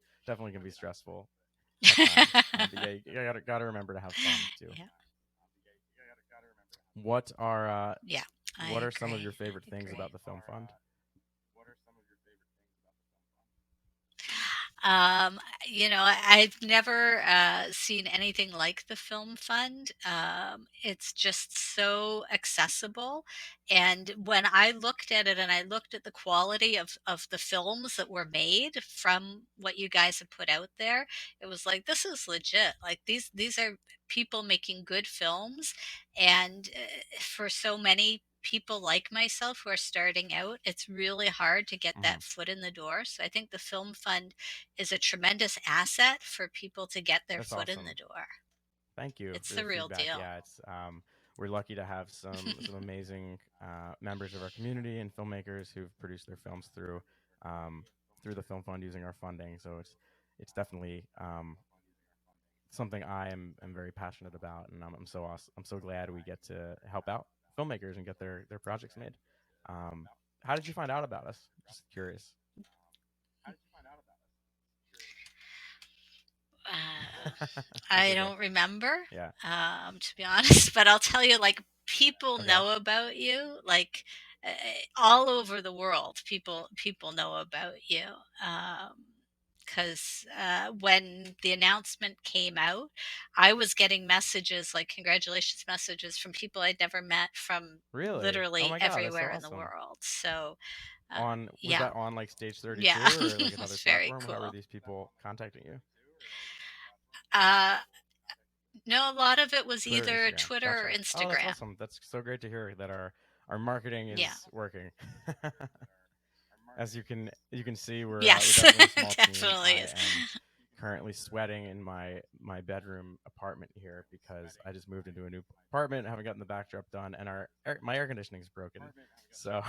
Speaker 1: can be stressful at times. But yeah, you gotta remember to have fun too.
Speaker 2: Yeah,
Speaker 1: What are uh,
Speaker 2: yeah, I
Speaker 1: what are some of
Speaker 2: agree.
Speaker 1: your favorite
Speaker 2: I
Speaker 1: things
Speaker 2: agree.
Speaker 1: about the film fund?
Speaker 2: Um, I've never seen anything like the Film Fund. It's just so accessible. And when I looked at it and I looked at the quality of the films that were made from what you guys have put out there, it was like, this is legit. Like these are people making good films. And for so many people like myself who are starting out, it's really hard to get
Speaker 1: Hmm.
Speaker 2: that foot in the door. So I think the Film Fund is a tremendous asset for people to get their
Speaker 1: That's
Speaker 2: foot in the
Speaker 1: awesome.
Speaker 2: door.
Speaker 1: Thank you
Speaker 2: It's
Speaker 1: for
Speaker 2: the
Speaker 1: the
Speaker 2: real
Speaker 1: feedback.
Speaker 2: deal.
Speaker 1: Yeah, it's we're lucky to have some amazing members of our community and filmmakers who've produced their films um, through the film fund using our funding. So it's definitely something am very passionate about, and I'm so awesome. I'm so glad we get to help out filmmakers and get their projects made. Um, how did you find out about us? Just curious.
Speaker 2: Uh,
Speaker 1: That's
Speaker 2: I
Speaker 1: okay.
Speaker 2: don't remember,
Speaker 1: Yeah.
Speaker 2: to be honest, but I'll tell you, like, people
Speaker 1: Okay.
Speaker 2: know about you, like, uh, all over the world. People know about you. Because when the announcement came out, I was getting messages, like congratulations messages from people I'd never met from
Speaker 1: Really? Oh
Speaker 2: literally
Speaker 1: my God, that's so
Speaker 2: everywhere in the
Speaker 1: awesome.
Speaker 2: world. So,
Speaker 1: On was
Speaker 2: yeah,
Speaker 1: that on like Stage
Speaker 2: yeah,
Speaker 1: 32 or like another
Speaker 2: it's very
Speaker 1: platform? How were
Speaker 2: cool.
Speaker 1: these people contacting you?
Speaker 2: Uh, no, a lot of it was
Speaker 1: Twitter,
Speaker 2: either
Speaker 1: Instagram.
Speaker 2: Twitter or
Speaker 1: Gotcha. Oh, that's
Speaker 2: Instagram.
Speaker 1: awesome. That's so great to hear that our marketing
Speaker 2: Yeah.
Speaker 1: is working. As you can see, we're
Speaker 2: Yes,
Speaker 1: definitely a small team.
Speaker 2: definitely
Speaker 1: I
Speaker 2: is.
Speaker 1: am currently sweating in my bedroom apartment here because I just moved into a new apartment, haven't gotten the backdrop done, and my air conditioning is broken. So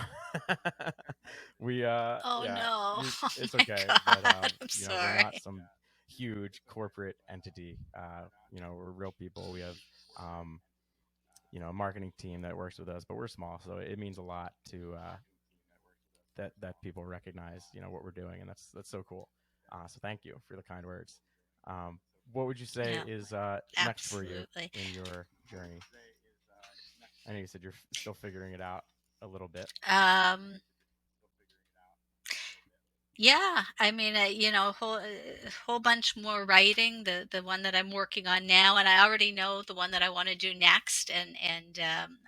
Speaker 1: we
Speaker 2: Oh
Speaker 1: yeah,
Speaker 2: no. Oh
Speaker 1: it's
Speaker 2: my
Speaker 1: okay, but
Speaker 2: God. I'm
Speaker 1: you know, we're not
Speaker 2: sorry.
Speaker 1: some huge corporate entity. You know, we're real people. We have um you know, a marketing team that works with us, but we're small, so it means a lot to that people recognize, you know, what we're doing, and that's so cool. So thank you for the kind words. Um, what would you say
Speaker 2: Yeah,
Speaker 1: is next for you
Speaker 2: absolutely.
Speaker 1: in your journey? I know you said you're still figuring it out a little bit.
Speaker 2: Um, yeah, I mean, whole bunch more writing. The one that I'm working on now, and I already know the one that I want to do next, and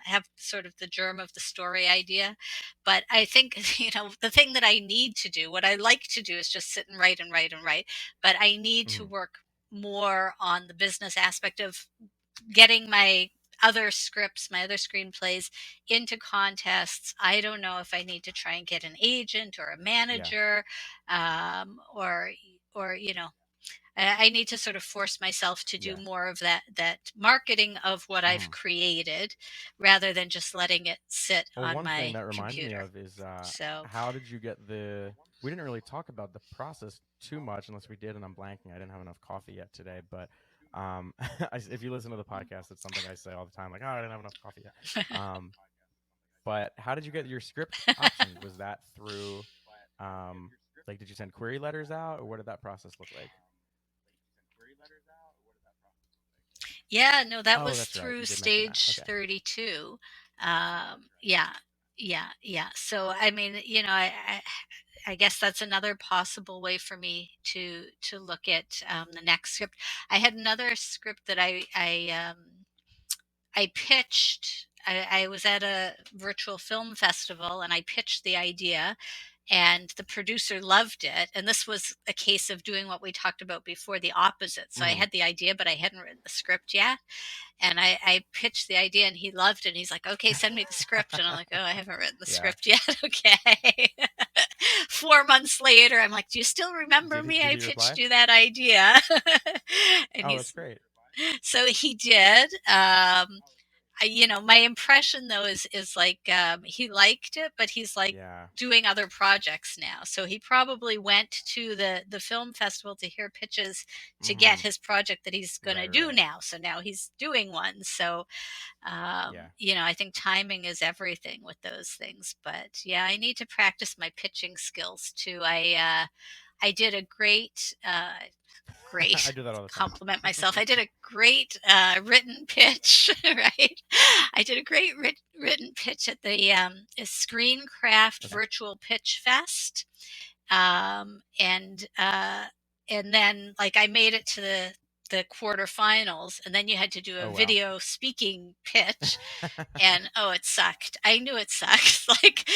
Speaker 2: have sort of the germ of the story idea. But I think the thing that I need to do, what I like to do, is just sit and write and write and write. But I need to
Speaker 1: Hmm.
Speaker 2: work more on the business aspect of getting my other scripts, my other screenplays into contests. I don't know if I need to try and get an agent or a
Speaker 1: Yeah.
Speaker 2: manager, or I need to sort of force myself to do
Speaker 1: Yeah.
Speaker 2: more of that marketing of what I've
Speaker 1: Hmm.
Speaker 2: created rather than just letting it sit
Speaker 1: Well,
Speaker 2: on
Speaker 1: one thing
Speaker 2: my
Speaker 1: that reminded me
Speaker 2: computer.
Speaker 1: of is
Speaker 2: So,
Speaker 1: how did you get the? We didn't really talk about the process too much, unless we did, and I'm blanking. I didn't have enough coffee yet today, but if you listen to the podcast, it's something I say all the time, like, "Oh, I didn't have enough coffee yet." Um, but how did you get your script optioned? Was that through, like, did you send query letters out, or what did that process look like?
Speaker 2: yeah, no, that
Speaker 1: Oh,
Speaker 2: was
Speaker 1: that's right.
Speaker 2: through
Speaker 1: You did mention that.
Speaker 2: stage
Speaker 1: Okay.
Speaker 2: 32. Yeah, yeah, yeah. So, I mean, I guess that's another possible way for me to look at the next script. I had another script that I pitched. I was at a virtual film festival and I pitched the idea, and the producer loved it. And this was a case of doing what we talked about before, the opposite. So I
Speaker 1: Hmm.
Speaker 2: had the idea, but I hadn't written the script yet. And I pitched the idea and he loved it. And he's like, okay, send me the script. And I'm like, oh, I haven't written the
Speaker 1: Yeah.
Speaker 2: script yet. Okay. 4 months later, I'm like, do you still remember me?
Speaker 1: Did
Speaker 2: I
Speaker 1: he reply?
Speaker 2: pitched you that idea. And
Speaker 1: Oh, that's
Speaker 2: he's,
Speaker 1: great.
Speaker 2: So he did. My impression though is like he liked it, but he's like
Speaker 1: Yeah.
Speaker 2: doing other projects now. So he probably went to the film festival to hear pitches to get
Speaker 1: Mm-hmm.
Speaker 2: his project that he's going to
Speaker 1: Right.
Speaker 2: do
Speaker 1: Right.
Speaker 2: now. So now he's doing one. So
Speaker 1: Yeah.
Speaker 2: I think timing is everything with those things. But yeah, I need to practice my pitching skills too. I did a
Speaker 1: I
Speaker 2: great
Speaker 1: do that all the time.
Speaker 2: compliment myself. I did a great written pitch, right? I did a great written pitch at the Screencraft
Speaker 1: Okay.
Speaker 2: Virtual Pitch Fest, and then like I made it to the quarterfinals, and then you had to do a
Speaker 1: Oh wow.
Speaker 2: video speaking pitch, and oh, it sucked. I knew it sucked. Like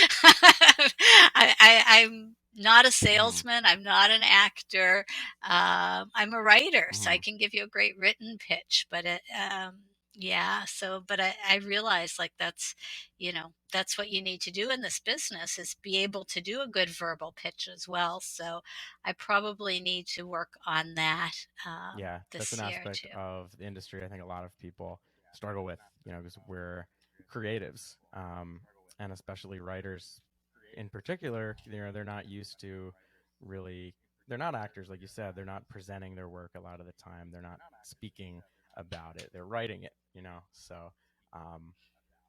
Speaker 2: I'm not a
Speaker 1: Mm-hmm.
Speaker 2: salesman. I'm not an actor. I'm a writer, so I
Speaker 1: Mm-hmm.
Speaker 2: can give you a great written pitch. But yeah. So, but I realized like that's what you need to do in this business is be able to do a good verbal pitch as well. So, I probably need to work on that
Speaker 1: Yeah, that's an
Speaker 2: this year
Speaker 1: aspect
Speaker 2: too.
Speaker 1: of the industry I think a lot of people struggle with, because we're creatives, and especially writers in particular. They're not used to really, they're not actors, like you said. They're not presenting their work a lot of the time. They're not speaking about it. They're writing it. So, um,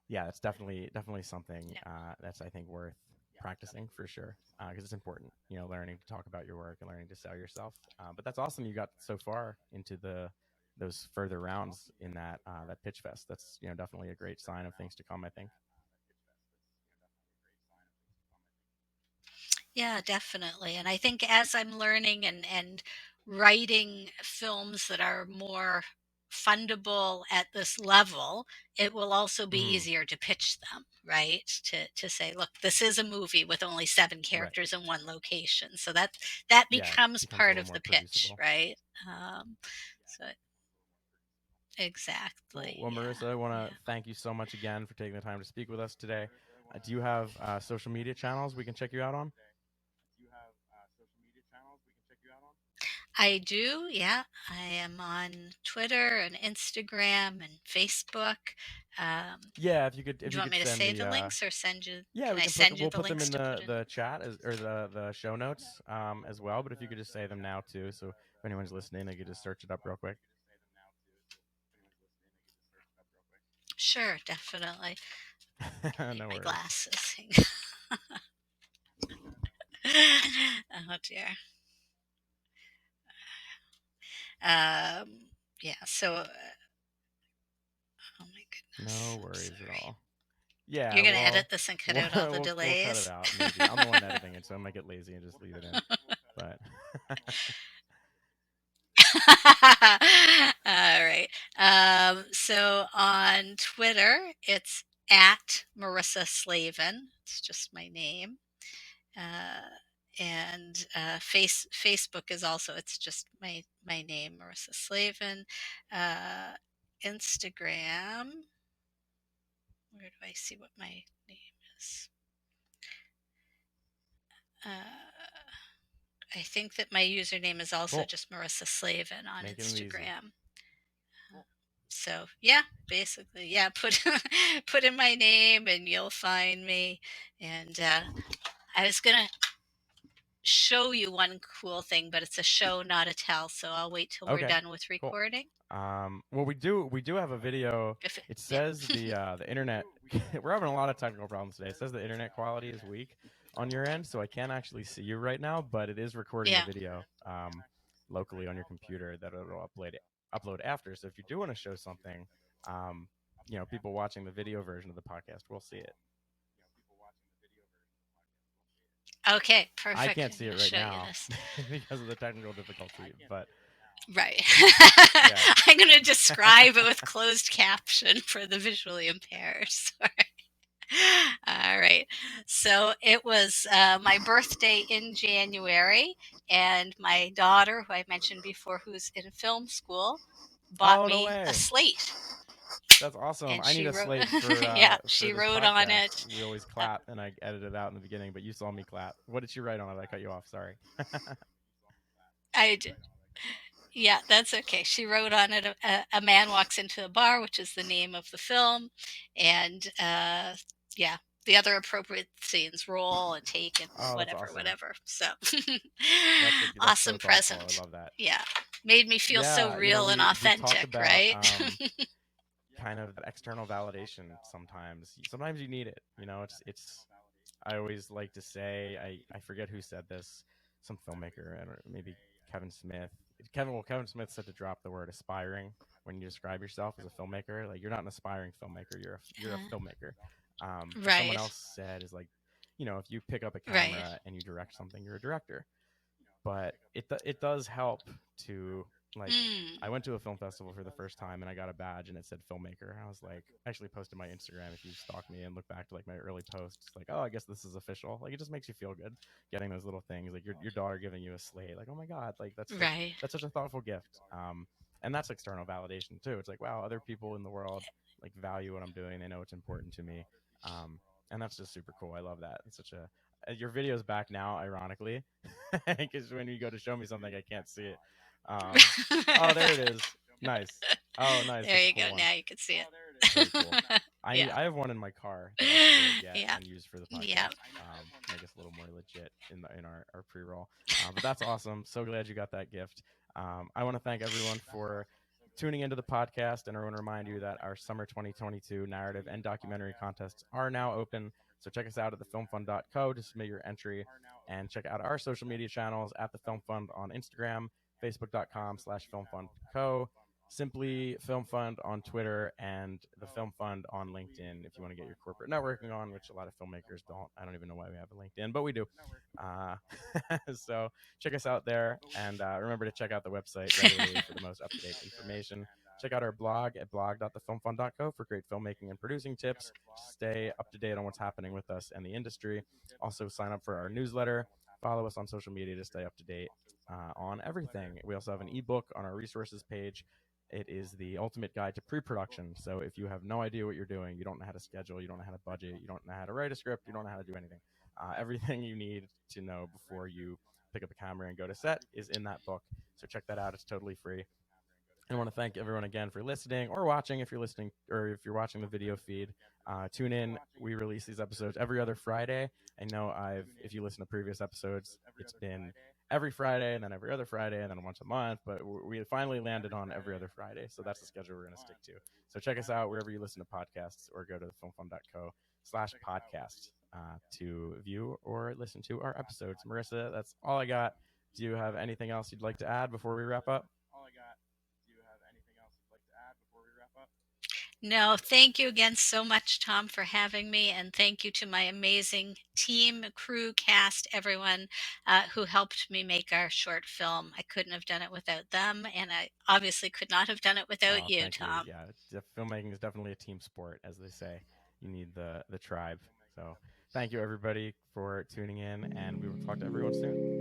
Speaker 1: yeah, it's definitely something that's I think worth practicing for sure, because it's important. Learning to talk about your work and learning to sell yourself. But that's awesome. You got so far into those further rounds in that pitch fest. That's definitely a great sign of things to come, I think.
Speaker 2: Yeah, definitely. And I think as I'm learning and writing films that are more fundable at this level, it will also be
Speaker 1: Hmm.
Speaker 2: easier to pitch them, right? To say, look, this is a movie with only seven
Speaker 1: Right.
Speaker 2: characters in one location. So that
Speaker 1: Yeah, it
Speaker 2: becomes
Speaker 1: becomes a
Speaker 2: part
Speaker 1: little
Speaker 2: of
Speaker 1: more
Speaker 2: the pitch,
Speaker 1: producible.
Speaker 2: right? So
Speaker 1: Cool.
Speaker 2: exactly.
Speaker 1: Well,
Speaker 2: Yeah.
Speaker 1: Marissa, I want to
Speaker 2: Yeah.
Speaker 1: thank you so much again for taking the time to speak with us today. Do you have social media channels we can check you out on?
Speaker 2: I do, yeah. I am on Twitter and Instagram and Facebook.
Speaker 1: Yeah, if
Speaker 2: Do you
Speaker 1: you
Speaker 2: want
Speaker 1: could
Speaker 2: me to
Speaker 1: send
Speaker 2: say
Speaker 1: the
Speaker 2: the links or send you?
Speaker 1: yeah,
Speaker 2: Can
Speaker 1: we
Speaker 2: I
Speaker 1: can put
Speaker 2: send you
Speaker 1: we'll
Speaker 2: the
Speaker 1: put them
Speaker 2: links
Speaker 1: in
Speaker 2: to put
Speaker 1: the
Speaker 2: in?
Speaker 1: chat or the show notes, as well. But if you could just say them now too, so if anyone's listening, they could just search it up real quick.
Speaker 2: Sure, definitely. I need
Speaker 1: No
Speaker 2: my
Speaker 1: worries.
Speaker 2: glasses. Oh dear. Yeah. So, oh my
Speaker 1: No
Speaker 2: goodness. I'm
Speaker 1: worries at
Speaker 2: sorry.
Speaker 1: all. Yeah,
Speaker 2: You're gonna
Speaker 1: well,
Speaker 2: edit this and cut
Speaker 1: we'll
Speaker 2: out all the
Speaker 1: we'll cut it
Speaker 2: delays.
Speaker 1: out maybe. I'm the one editing it, so I might get lazy and just leave it in. But
Speaker 2: All right. So on Twitter, it's at Marissa Slaven. It's just my name. Uh, and Facebook is also it's just my name, Marissa Slaven. Uh, Instagram. Where do I see what my name is? Uh, I think that my username is also
Speaker 1: cool,
Speaker 2: just Marissa Slaven on
Speaker 1: making it easy.
Speaker 2: Instagram. So yeah, basically, yeah, put put in my name and you'll find me. And I was gonna show you one cool thing, but it's a show, not a tell. So I'll wait till we're
Speaker 1: Okay,
Speaker 2: done with
Speaker 1: cool.
Speaker 2: recording.
Speaker 1: Well, we do have a video.
Speaker 2: If it,
Speaker 1: It
Speaker 2: yeah,
Speaker 1: says the internet. We're having a lot of technical problems today. It says the internet quality is weak on your end, so I can't actually see you right now. But it is recording the
Speaker 2: yeah.
Speaker 1: video locally on your computer that it'll upload after. So if you do want to show something, um, people watching the video version of the podcast will see it.
Speaker 2: Okay,
Speaker 1: I
Speaker 2: perfect.
Speaker 1: can't
Speaker 2: I'm
Speaker 1: see it
Speaker 2: gonna
Speaker 1: right
Speaker 2: show you
Speaker 1: now
Speaker 2: this.
Speaker 1: because of the technical difficulty. But
Speaker 2: Right.
Speaker 1: yeah,
Speaker 2: I'm gonna describe it with closed caption for the visually impaired. Sorry. All right. So it was my birthday in January, and my daughter, who I mentioned before, who's in film school, bought
Speaker 1: oh no
Speaker 2: me a
Speaker 1: way.
Speaker 2: slate,
Speaker 1: That's awesome.
Speaker 2: and
Speaker 1: I need
Speaker 2: she
Speaker 1: a
Speaker 2: wrote.
Speaker 1: slate
Speaker 2: Yeah,
Speaker 1: for
Speaker 2: she
Speaker 1: this
Speaker 2: wrote on
Speaker 1: podcast.
Speaker 2: it.
Speaker 1: We always
Speaker 2: Uh,
Speaker 1: clap, and I edit it out in the beginning, but you saw me clap. What did she write on it? I cut you off. Sorry.
Speaker 2: I d- Yeah, that's okay. She wrote on it, a man walks into a bar, which is the name of the film, and yeah, the other appropriate scenes, roll and take and
Speaker 1: Oh, that's
Speaker 2: whatever,
Speaker 1: awesome.
Speaker 2: whatever. So
Speaker 1: That's so
Speaker 2: awesome
Speaker 1: thoughtful. I
Speaker 2: present.
Speaker 1: love that.
Speaker 2: Yeah, made me feel so
Speaker 1: Yeah, you know,
Speaker 2: real and
Speaker 1: we talk
Speaker 2: authentic,
Speaker 1: about
Speaker 2: right?
Speaker 1: kind of that external validation sometimes. Sometimes you need it. You know, it's I always like to say, I forget who said this, some filmmaker, I don't know, maybe Kevin Smith. Kevin Smith said to drop the word aspiring when you describe yourself as a filmmaker. Like, you're not an aspiring filmmaker, you're a filmmaker. Or someone
Speaker 2: Right,
Speaker 1: else said is like, you know, if you pick up a
Speaker 2: right.
Speaker 1: camera and you direct something, you're a director. But it does help to, like,
Speaker 2: Mm,
Speaker 1: I went to a film festival for the first time and I got a badge and it said filmmaker. And I was like, I actually posted my Instagram. If you stalk me and look back to like my early posts, like, oh, I guess this is official. Like, it just makes you feel good getting those little things. Like your daughter giving you a slate. Like, oh my god, like
Speaker 2: right.
Speaker 1: that's such a thoughtful gift. And that's external validation too. It's like, wow, other people in the world like value what I'm doing. They know it's important to me. Um, and that's just super cool. I love that. It's such a your video's back now, ironically, because when you go to show me something, I can't see it. Um, oh, there it is. Nice. Oh, nice.
Speaker 2: There
Speaker 1: That's a
Speaker 2: you go.
Speaker 1: cool one.
Speaker 2: Now you can see
Speaker 1: Very cool.
Speaker 2: it. Yeah.
Speaker 1: I have one in my car that I should really get
Speaker 2: Yeah.
Speaker 1: and use for the
Speaker 2: Yeah.
Speaker 1: podcast. Make us a little more legit in our pre roll. But that's awesome. So glad you got that gift. I want to thank everyone for tuning into the podcast, and I want to remind you that our summer 2022 narrative and documentary contests are now open. So check us out at thefilmfund.co to submit your entry, and check out our social media channels at the Film Fund on Instagram, facebook.com/filmfundco, simply Film Fund on Twitter, and the Film Fund on LinkedIn if you want to get your corporate networking on, which a lot of filmmakers don't. I don't even know why we have a LinkedIn, but we do. Uh, so check us out there, and remember to check out the website regularly for the most up to date information. Check out our blog at blog.thefilmfund.co for great filmmaking and producing tips to stay up to date on what's happening with us and the industry. Also, sign up for our newsletter. Follow us on social media to stay up to date on everything. We also have an ebook on our resources page. It is the ultimate guide to pre-production. So if you have no idea what you're doing, you don't know how to schedule, you don't know how to budget, you don't know how to write a script, you don't know how to do anything, everything you need to know before you pick up a camera and go to set is in that book. So check that out. It's totally free. I want to thank everyone again for listening or watching if you're listening or if you're watching the video feed. Tune in. We release these episodes every other Friday. I know if you listen to previous episodes, it's been every Friday and then every other Friday and then once a month, but we finally landed on every other Friday. So that's the schedule we're going to stick to. So check us out wherever you listen to podcasts or go to thefilmfund.co/podcast to view or listen to our episodes. Marissa, that's all I got. Do you have anything else you'd like to add before we wrap up?
Speaker 2: No, thank you again so much, Tom, for having me. And thank you to my amazing team, crew, cast, everyone who helped me make our short film. I couldn't have done it without them. And I obviously could not have done it without
Speaker 1: Oh,
Speaker 2: you,
Speaker 1: thank you.
Speaker 2: Tom.
Speaker 1: Yeah, filmmaking is definitely a team sport, as they say. You need the tribe. So, thank you everybody for tuning in, and we will talk to everyone soon.